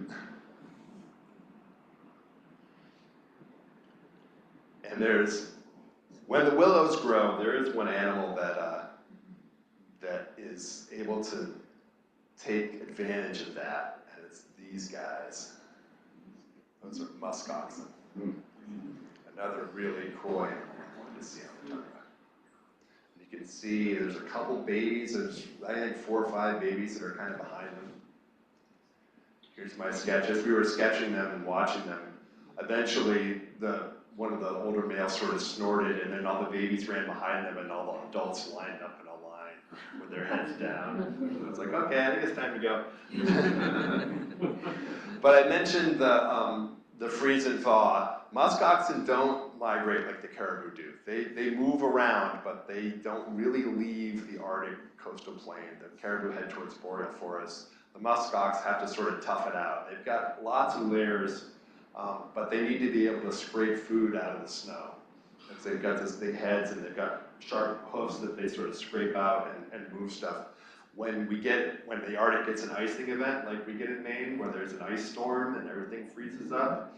when the willows grow, there is one animal that is able to take advantage of that, and it's these guys. Those are musk oxen. Another really cool animal I wanted to see on the tundra. You can see there's a couple babies. There's, I think, 4 or 5 babies that are kind of behind them. Here's my sketch. As we were sketching them and watching them, eventually one of the older males sort of snorted, and then all the babies ran behind them, and all the adults lined up in a line with their heads down. So it's like, okay, I think it's time to go. But I mentioned the freeze and thaw. Musk oxen don't migrate like the caribou do. They move around, but they don't really leave the Arctic coastal plain. The caribou head towards boreal forests. The musk ox have to sort of tough it out. They've got lots of layers, but they need to be able to scrape food out of the snow. Because they've got these big heads and they've got sharp hoofs that they sort of scrape out and move stuff. When the Arctic gets an icing event, like we get in Maine, where there's an ice storm and everything freezes up,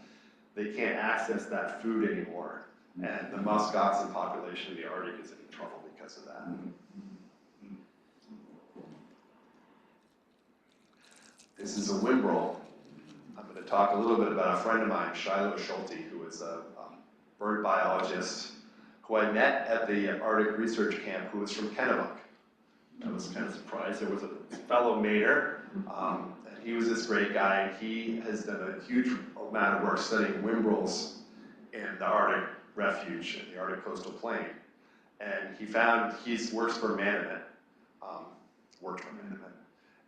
they can't access that food anymore. And the musk oxen population in the Arctic is in trouble because of that. This is a whimbrel. I'm going to talk a little bit about a friend of mine, Shiloh Schulte, who is a bird biologist who I met at the Arctic Research Camp, who was from Kennebec. I was kind of surprised. There was a fellow Mainer, and he was this great guy, and he has done a huge amount of work studying whimbrels in the Arctic Refuge, in the Arctic coastal plain. And he works for Management,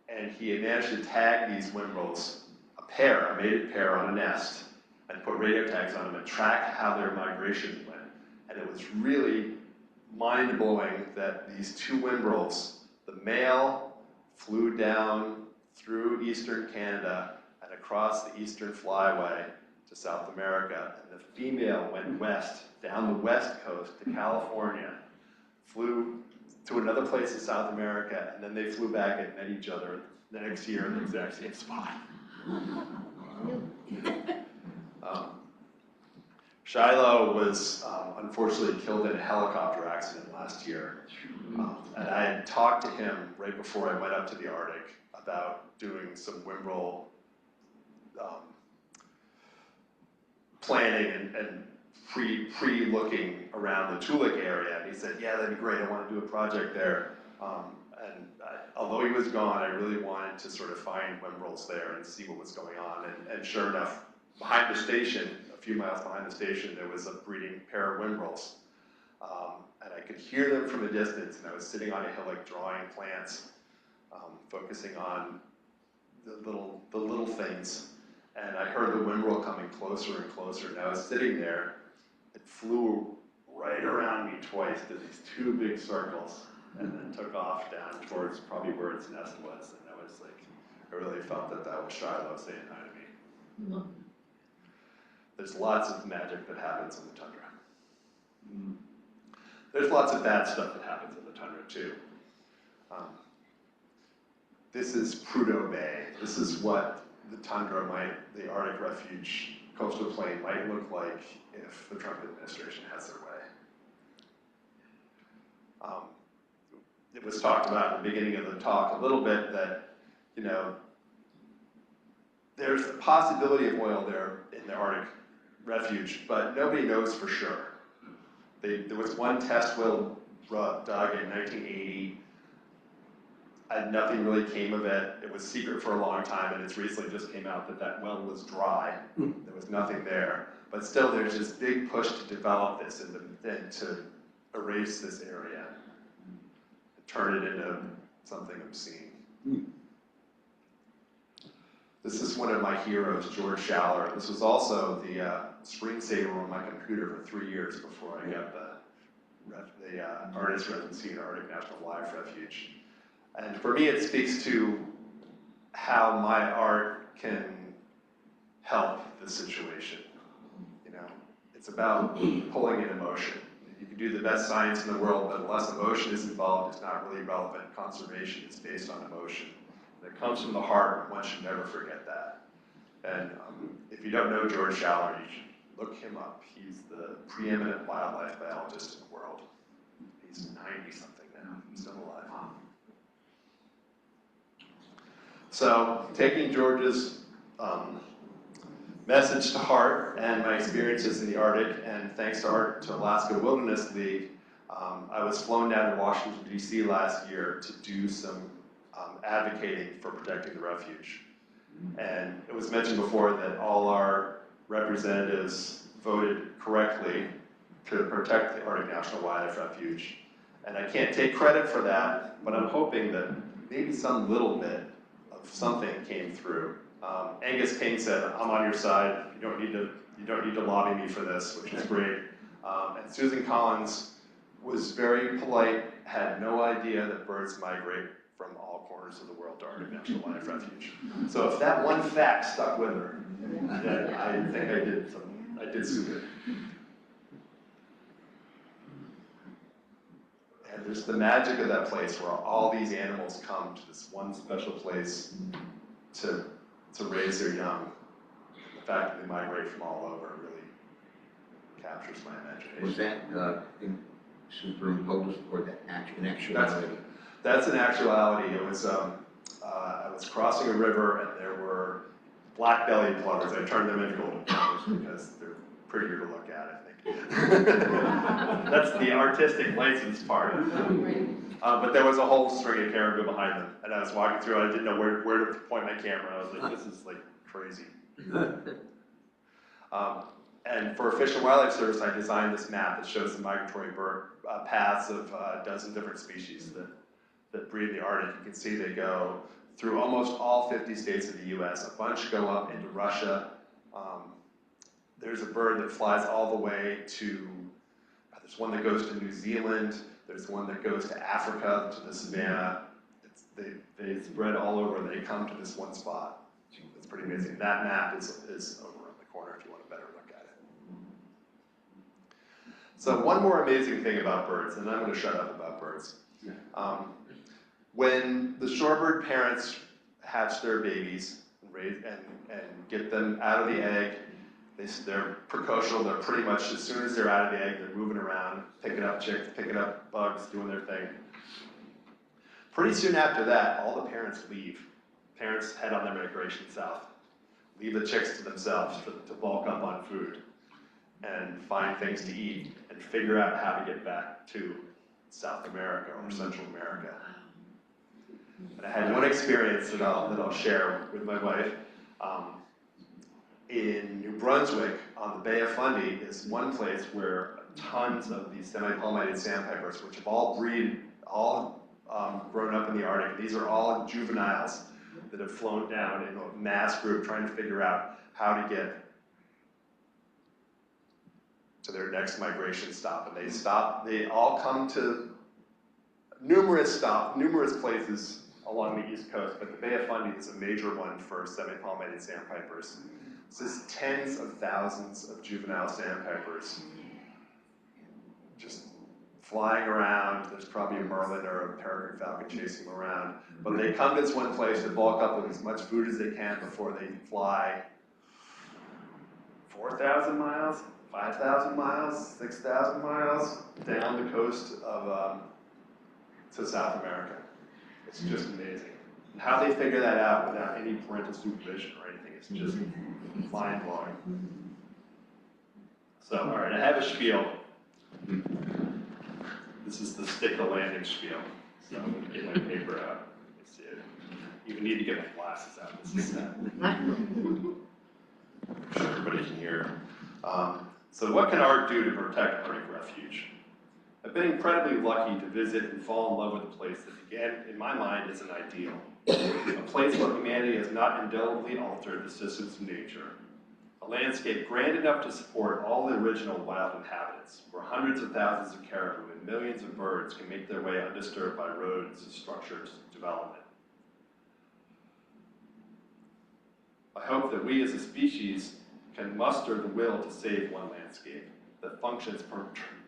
and he had managed to tag these whimbrels, a mated pair on a nest, and put radio tags on them and track how their migration went. And it was really mind-blowing that these 2 whimbrels, the male flew down through eastern Canada and across the eastern flyway to South America, and the female went west, down the west coast to California, flew to another place in South America, and then they flew back and met each other the next year in the exact same spot. Shiloh was unfortunately killed in a helicopter accident last year. And I had talked to him right before I went up to the Arctic about doing some whimbrel planning and pre-looking around the Toolik area. And he said, yeah, that'd be great. I want to do a project there. Although he was gone, I really wanted to sort of find whimbrels there and see what was going on. And sure enough, behind the station, a few miles behind the station, there was a breeding pair of whimbrels. And I could hear them from a distance, and I was sitting on a hillock drawing plants, focusing on the little things. And I heard the whimbrel coming closer and closer, and I was sitting there. It flew right around me twice, did these 2 big circles, and then took off down towards probably where its nest was. And I was like, I really felt that was Shiloh saying hi to me. There's lots of magic that happens in the tundra. There's lots of bad stuff that happens in the tundra too. This is Prudhoe Bay. This is what the Arctic Refuge coastal plain might look like if the Trump administration has their way. It was talked about in the beginning of the talk a little bit that, you know, there's a possibility of oil there in the Arctic refuge, but nobody knows for sure. There was one test well dug in 1980. And nothing really came of it. It was secret for a long time, and it's recently just came out that that well was dry. There was nothing there. But still, there's this big push to develop this and to erase this area and turn it into something obscene. This is one of my heroes, George Schaller. This was also the screensaver on my computer for 3 years before I got the artist residency at Arctic National Wildlife Refuge. And for me, it speaks to how my art can help the situation. You know, it's about pulling in emotion. You can do the best science in the world, but unless emotion is involved, it's not really relevant. Conservation is based on emotion. And it comes from the heart, one should never forget that. And if you don't know George Schaller, you should look him up. He's the preeminent wildlife biologist in the world. He's 90-something now, he's still alive. So, taking George's message to heart and my experiences in the Arctic, and thanks to Alaska Wilderness League, I was flown down to Washington, D.C. last year to do some advocating for protecting the refuge. And it was mentioned before that all our representatives voted correctly to protect the Arctic National Wildlife Refuge. And I can't take credit for that, but I'm hoping that maybe some little bit of something came through. Angus King said, "I'm on your side. You don't need to lobby me for this," which is great. And Susan Collins was very polite, had no idea that birds migrate from all corners of the world to Arctic National Wildlife Refuge. So if that one fact stuck with her, then I think I did some good. And there's the magic of that place where all these animals come to this one special place to raise their young. The fact that they migrate from all over really captures my imagination. Was that superimposed or an actuality? That's an actuality. It was, I was crossing a river and there were black-bellied plovers. I turned them into golden plovers because they're prettier to look at, I think. That's the artistic license part. But there was a whole string of caribou behind them. And I was walking through, I didn't know where to point my camera. I was like, this is like crazy. And for Fish and Wildlife Service, I designed this map that shows the migratory bird paths of a dozen different species that breed in the Arctic. You can see they go through almost all 50 states of the US. A bunch go up into Russia. There's a bird that flies all the way to, there's one that goes to New Zealand. There's one that goes to Africa, to the savannah. They spread all over, and they come to this one spot. It's pretty amazing. That map is over in the corner if you want a better look at it. So one more amazing thing about birds, and I'm going to shut up about birds. When the shorebird parents hatch their babies and get them out of the egg, they're precocial. They're pretty much, as soon as they're out of the egg, they're moving around, picking up chicks, picking up bugs, doing their thing. Pretty soon after that, all the parents leave. Parents head on their migration south, leave the chicks to themselves to bulk up on food and find things to eat and figure out how to get back to South America or Central America. And I had one experience that I'll share with my wife. In New Brunswick, on the Bay of Fundy, is one place where tons of these semi-palmated sandpipers, which have all grown up in the Arctic. These are all juveniles that have flown down in a mass group trying to figure out how to get to their next migration stop. And they all come to numerous places along the East Coast, but the Bay of Fundy is a major one for semi-palmated sandpipers. So there's tens of thousands of juvenile sandpipers just flying around. There's probably a merlin or a peregrine falcon chasing them around. But they come to this one place to bulk up with as much food as they can before they fly 4,000 miles, 5,000 miles, 6,000 miles down the coast of to South America. It's just amazing. And how they figure that out without any parental supervision or anything, it's just mind-blowing. So, all right, I have a spiel. This is the stick the landing spiel. So I'm going to get my paper out. Let's see it. You even need to get my glasses out. This is I'm sure everybody can hear. So what can art do to protect Arctic Refuge? I've been incredibly lucky to visit and fall in love with a place that began, in my mind, as an ideal. A place where humanity has not indelibly altered the systems of nature. A landscape grand enough to support all the original wild inhabitants, where hundreds of thousands of caribou and millions of birds can make their way undisturbed by roads and structured development. I hope that we as a species can muster the will to save one landscape that functions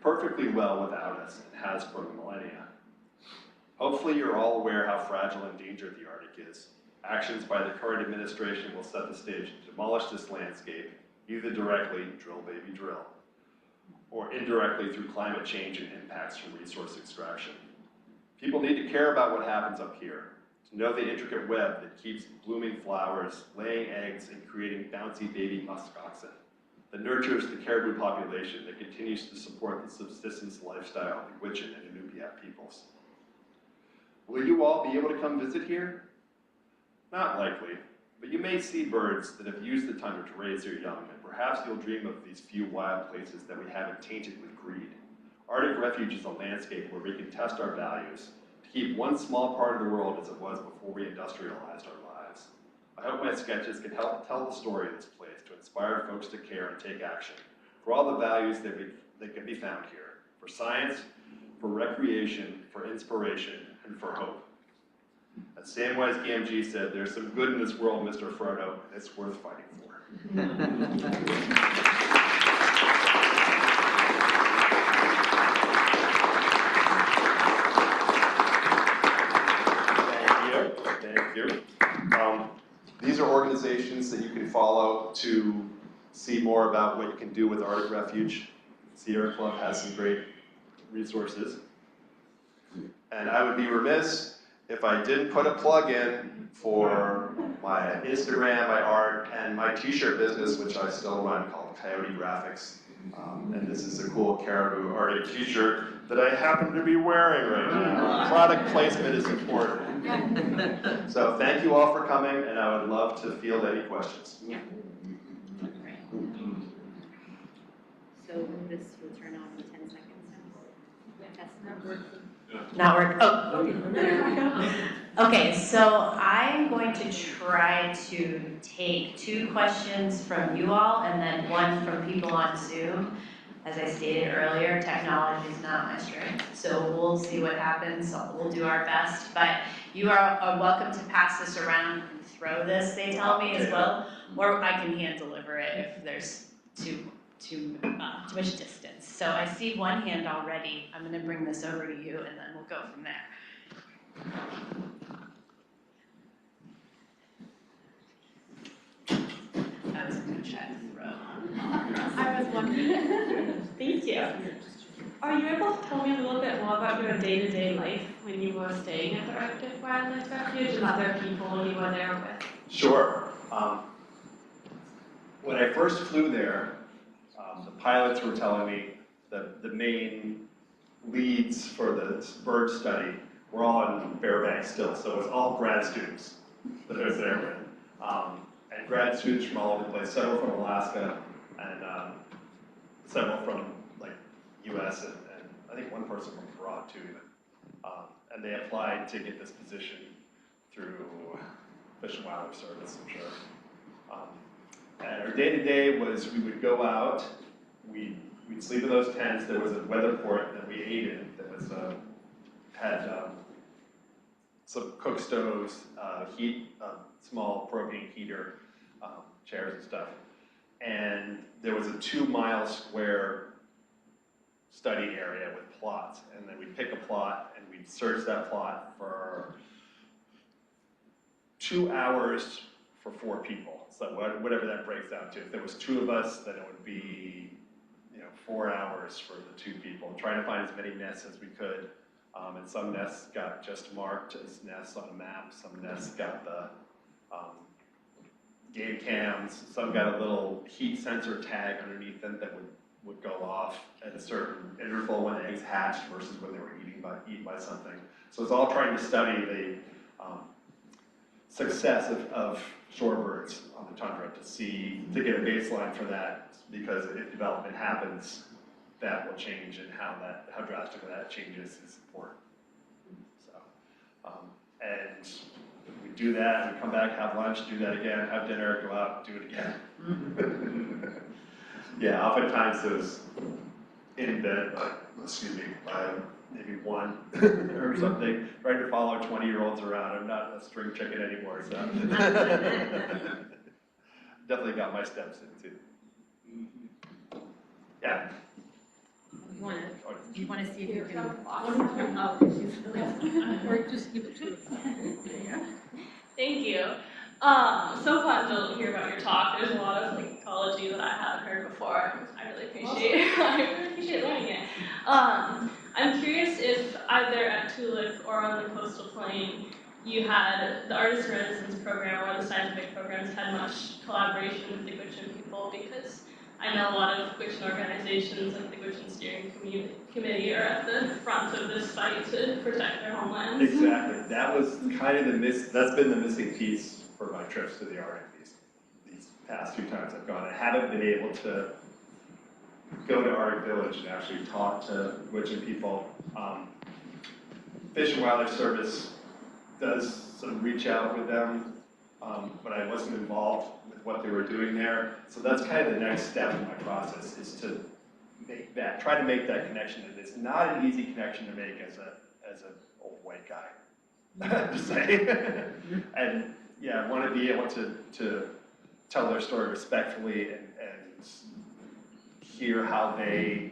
perfectly well without us and has for millennia. Hopefully you're all aware how fragile and endangered the Arctic is. Actions by the current administration will set the stage to demolish this landscape, either directly, drill baby drill, or indirectly through climate change and impacts from resource extraction. People need to care about what happens up here, to know the intricate web that keeps blooming flowers, laying eggs, and creating bouncy baby muskoxen, that nurtures the caribou population that continues to support the subsistence lifestyle of the Gwich'in and Inupiat peoples. Will you all be able to come visit here? Not likely, but you may see birds that have used the tundra to raise their young, and perhaps you'll dream of these few wild places that we haven't tainted with greed. Arctic Refuge is a landscape where we can test our values, to keep one small part of the world as it was before we industrialized our lives. I hope my sketches can help tell the story of this place to inspire folks to care and take action for all the values that can be found here, for science, for recreation, for inspiration, and for hope. As Samwise Gamgee said, there's some good in this world, Mr. Frodo, and it's worth fighting for. Thank you. These are organizations that you can follow to see more about what you can do with Arctic Refuge. Sierra Club has some great resources. And I would be remiss if I didn't put a plug in for my Instagram, my art, and my t-shirt business, which I still run, called Coyote Graphics. And this is a cool caribou Arctic t-shirt that I happen to be wearing right now. Product placement is important. So thank you all for coming, and I would love to field any questions. So this will turn on in 10 seconds now? That's not working. Not work. Oh. Okay, so I'm going to try to take 2 questions from you all and then 1 from people on Zoom. As I stated earlier, technology is not my strength, so we'll see what happens. We'll do our best, but you are welcome to pass this around and throw this, they tell me, as well, or I can hand deliver it if there's too much distance. So I see 1 hand already. I'm going to bring this over to you, and then we'll go from there. I was going to try to throw. I was wondering. Thank you. Are you able to tell me a little bit more about your day-to-day life when you were staying at the Arctic Wildlife Refuge and other people you were there with? Sure. When I first flew there, the pilots were telling me that the main leads for the bird study were all in Fairbanks still, so it was all grad students that I was there with. And grad students from all over the place, several from Alaska, and several from like US, and I think 1 person from abroad too even. And they applied to get this position through Fish and Wildlife Service, I'm sure. And our day-to-day was we would go out, we'd sleep in those tents. There was a weather port that we ate in that was had some cook stoves, small propane heater, chairs and stuff. And there was a 2-mile square study area with plots. And then we'd pick a plot and we'd search that plot for 2 hours for 4 people. So whatever that breaks down to. If there was 2 of us, then it would be 4 hours for the 2 people. Trying to find as many nests as we could. And some nests got just marked as nests on a map. Some nests got the game cams. Some got a little heat sensor tag underneath them that would go off at a certain interval when the eggs hatched versus when they were eaten by something. So it's all trying to study the success of shorebirds on the tundra to get a baseline for that, because if development happens, that will change, and how drastically that changes is important. So, and we do that, we come back, have lunch, do that again, have dinner, go out, do it again. Yeah, oftentimes those in bed, by maybe 1 or something, trying to follow 20-year-olds around. I'm not a string chicken anymore, so. Definitely got my steps in too. Yeah. You want to see if you can. Or just give it to her. Thank you. So fun to hear about your talk. There's a lot of ecology that I haven't heard before. I really appreciate learning it. I'm curious if either at Tulip or on the coastal plain, you had the artist in residence program or the scientific programs had much collaboration with the Gwich'in people, because I know a lot of Gwich'in organizations like the Gwich'in Steering Committee are at the front of this fight to protect their homelands. Exactly. That was kind of that's been the missing piece for my trips to the Arctic these past 2 times I've gone. I haven't been able to go to Arctic Village and actually talk to Gwich'in people. Fish and Wildlife Service does some reach out with them, but I wasn't involved with what they were doing there. So that's kind of the next step in my process, is to try to make that connection. And it's not an easy connection to make as an old white guy. Just saying. And yeah, I want to be able to tell their story respectfully and hear how they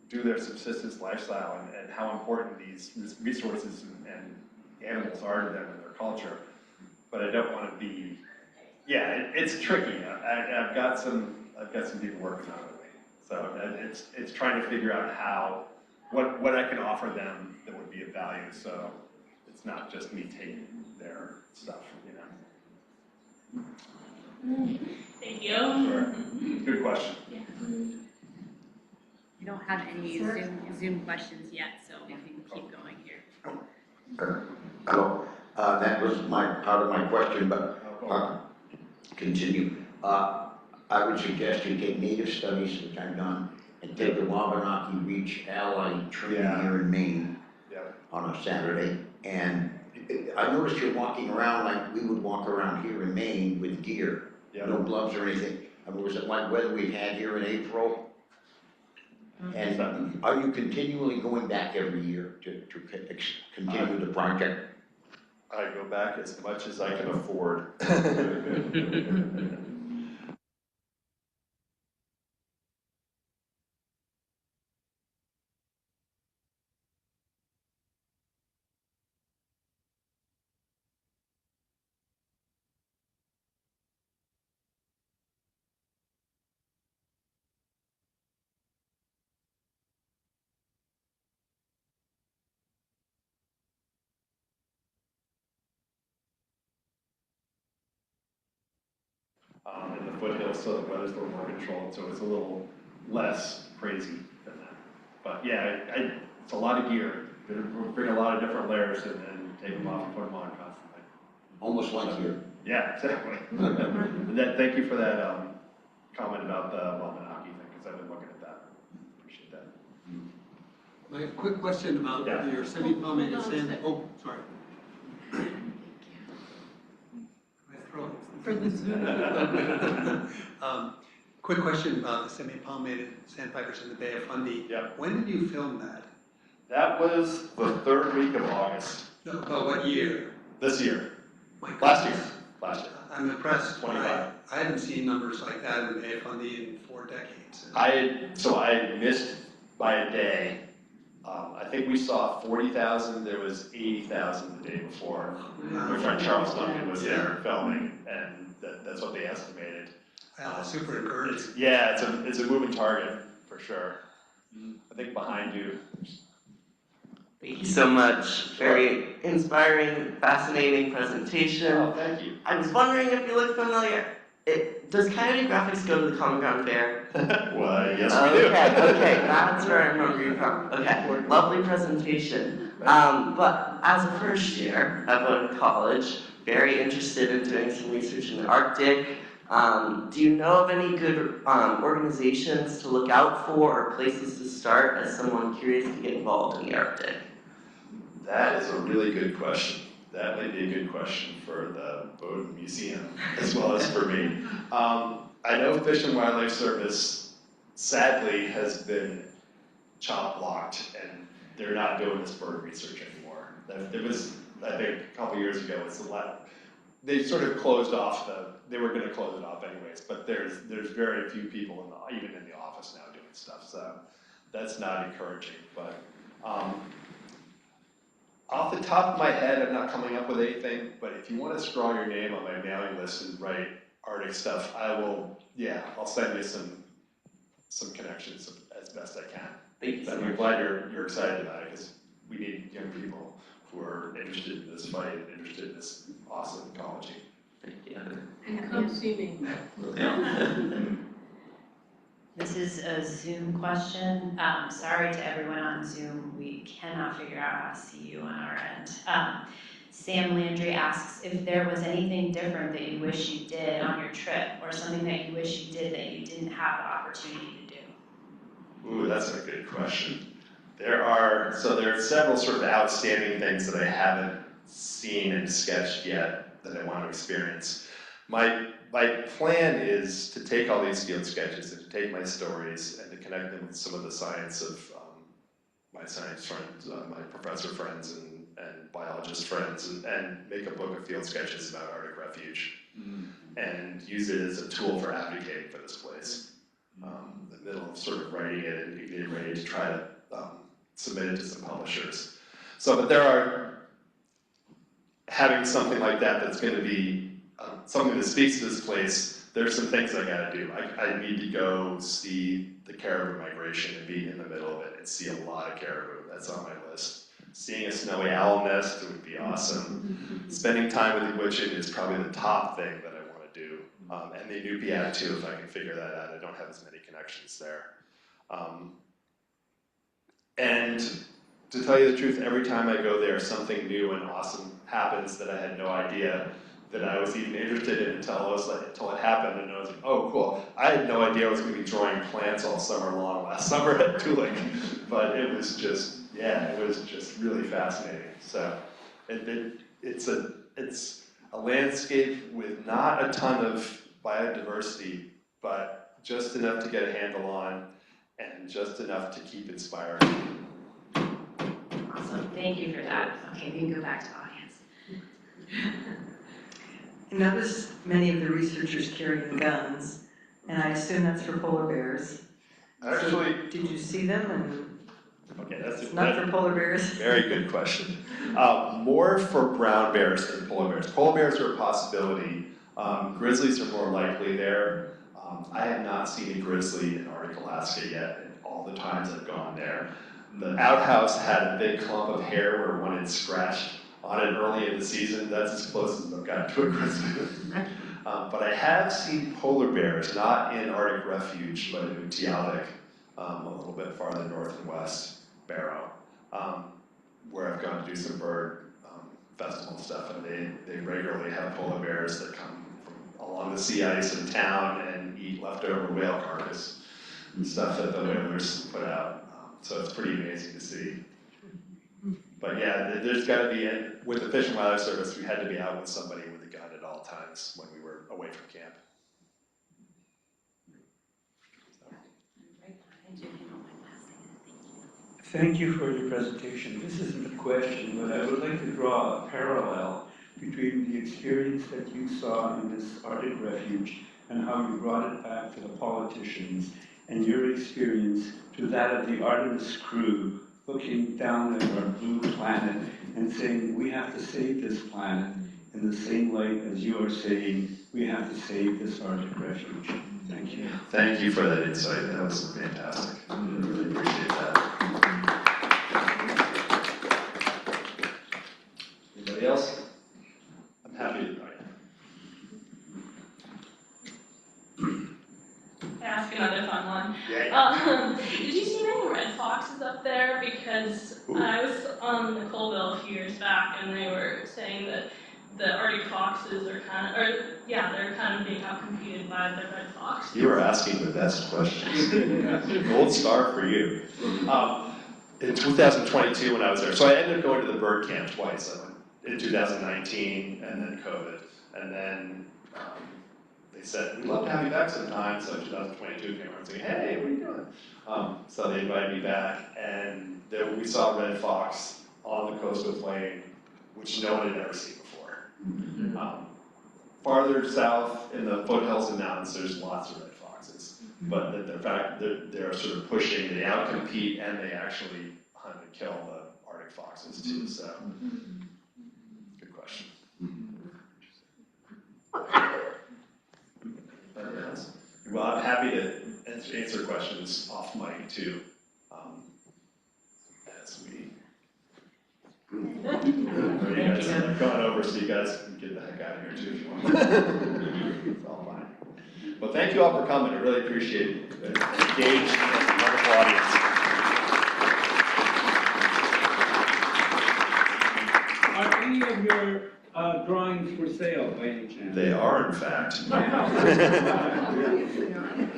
do their subsistence lifestyle and how important these resources and animals are to them and their culture. But I don't want to be, it's tricky. I've got some people working on it. So it's trying to figure out what I can offer them that would be of value. So it's not just me taking their stuff, Thank you. Sure. Good question. Yeah. You don't have any Zoom questions yet, so we can keep going here. Hello. That was part of my question, but continue. I would suggest you take native studies, which I've done, and take the Wabanaki Reach Ally training here in Maine on a Saturday. And I noticed you're walking around like we would walk around here in Maine with gear, no gloves or anything. I mean, was it like weather we've had here in April? And are you continually going back every year to continue the project? I go back as much as I can afford. In the foothills, so the weather's a little more controlled, so it's a little less crazy than that. But yeah, it's a lot of gear. We bring a lot of different layers and then take them off and put them on constantly. Almost like here. Yeah, exactly. Thank you for that comment about the Wabanaki thing, because I've been looking at that. Appreciate that. My quick question about your semi-palmated sand. Oh, sorry. For the Zoom. Quick question about the semi-palmated sandpipers in the Bay of Fundy. Yep. When did you film that? That was the 3rd week of August. No, about what year? This year. Last year. I'm impressed. 25. I haven't seen numbers like that in the Bay of Fundy in 4 decades. I missed by a day I think we saw 40,000, there was 80,000 the day before. My friend Charles Duncan was there filming, and that's what they estimated. Super encouraging. It's a moving target, for sure. I think behind you. Thank you so much. Very inspiring, fascinating presentation. Oh, thank you. I was wondering if you look familiar. Does Coyote Graphics go to the Common Ground Fair? Well, yes, we do. Okay, that's where I remember you from. Okay, lovely presentation. But as a first year at Bowdoin College, very interested in doing some research in the Arctic. Do you know of any good organizations to look out for or places to start as someone curious to get involved in the Arctic? That is a really good question. That might be a good question for the Bowdoin Museum, as well as for me. I know Fish and Wildlife Service, sadly, has been chop-blocked, and they're not doing this bird research anymore. There was, I think, a couple years ago, they sort of closed off they were going to close it off anyways, but there's very few people, even in the office now, doing stuff, so that's not encouraging. But off the top of my head, I'm not coming up with anything, but if you want to scrawl your name on my mailing list and write Arctic stuff, I'll send you some connections as best I can. Thank you. I'm glad you're excited about it, because we need young people who are interested in this fight and interested in this awesome ecology. Thank you. And come see me. This is a Zoom question. Sorry to everyone on Zoom, we cannot figure out how to see you on our end. Sam Landry asks if there was anything different that you wish you did on your trip, or something that you wish you did that you didn't have the opportunity to do. Ooh, that's a good question. There are several sort of outstanding things that I haven't seen and sketched yet that I want to experience. My plan is to take all these field sketches and to take my stories and to connect them with some of the science of my science friends, my professor friends and biologist friends, and make a book of field sketches about Arctic Refuge and use it as a tool for advocating for this place. In the middle of sort of writing it and getting ready to try to submit it to some publishers. But there are, having something like that's going to be something that speaks to this place, there's some things I gotta do. I need to go see the caribou migration and be in the middle of it and see a lot of caribou. That's on my list. Seeing a snowy owl nest would be awesome. Spending time with the Witchin is probably the top thing that I want to do. And the Inupiat too, if I can figure that out. I don't have as many connections there. And to tell you the truth, every time I go there, something new and awesome happens that I had no idea that I was even interested in until it happened, and I was like, oh, cool. I had no idea I was going to be drawing plants all summer long last summer at Tulik, but it was just really fascinating. So it's a landscape with not a ton of biodiversity, but just enough to get a handle on, and just enough to keep inspiring. Awesome, thank you for that. Okay, we can go back to audience. I noticed many of the researchers carrying guns, and I assume that's for polar bears. Actually, so, did you see them? Okay, that's not for polar bears. Very good question. More for brown bears than polar bears. Polar bears are a possibility. Grizzlies are more likely there. I have not seen a grizzly in Arctic Alaska yet, and all the times I've gone there. The outhouse had a big clump of hair where one had scratched on it early in the season. That's as close as I've gotten to a grizzly. But I have seen polar bears, not in Arctic Refuge, but in Utiavik, a little bit farther north and west, Barrow, where I've gone to do some bird festival stuff, and they regularly have polar bears that come from along the sea ice in town and eat leftover whale carcass and stuff that the whalers put out. So it's pretty amazing to see. But yeah, there's got to be, with the Fish and Wildlife Service, we had to be out with somebody with a gun at all times when we were away from camp. Thank you for your presentation. This isn't a question, but I would like to draw a parallel between the experience that you saw in this Arctic Refuge and how you brought it back to the politicians, and your experience to that of the Artemis crew looking down at our blue planet and saying, we have to save this planet in the same light as you are saying, we have to save this Arctic refuge. Thank you. Thank you for that insight. That was fantastic. I really appreciate that. Anybody else? I'm happy to. Ask another fun one. Yeah. Did you see any red foxes up there? Because I was on the Colville a few years back, and they were saying that the Arctic foxes are they're kind of being outcompeted by the red fox. You are asking the best questions. Gold star for you. In 2022, when I was there, so I ended up going to the bird camp twice. I went in 2019, and then COVID, and then they said, we'd love to have you back sometime. So 2022 came around and said, hey, what are you doing? So they invited me back, and then we saw red fox on the coastal plain, which no one had ever seen before. Farther south in the foothills and mountains, there's lots of red foxes. But they're sort of pushing, they outcompete, and they actually hunt and kill the Arctic foxes too. So, good question. Well, I'm happy to answer questions off mic too, as we. I've gone over, so you guys can get the heck out of here too if you want. It's all fine. Well, thank you all for coming. I really appreciate it. Engaged, wonderful audience. Are any of your drawings for sale by any chance? They are, in fact.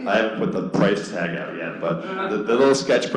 I haven't put the price tag out yet, but the little sketch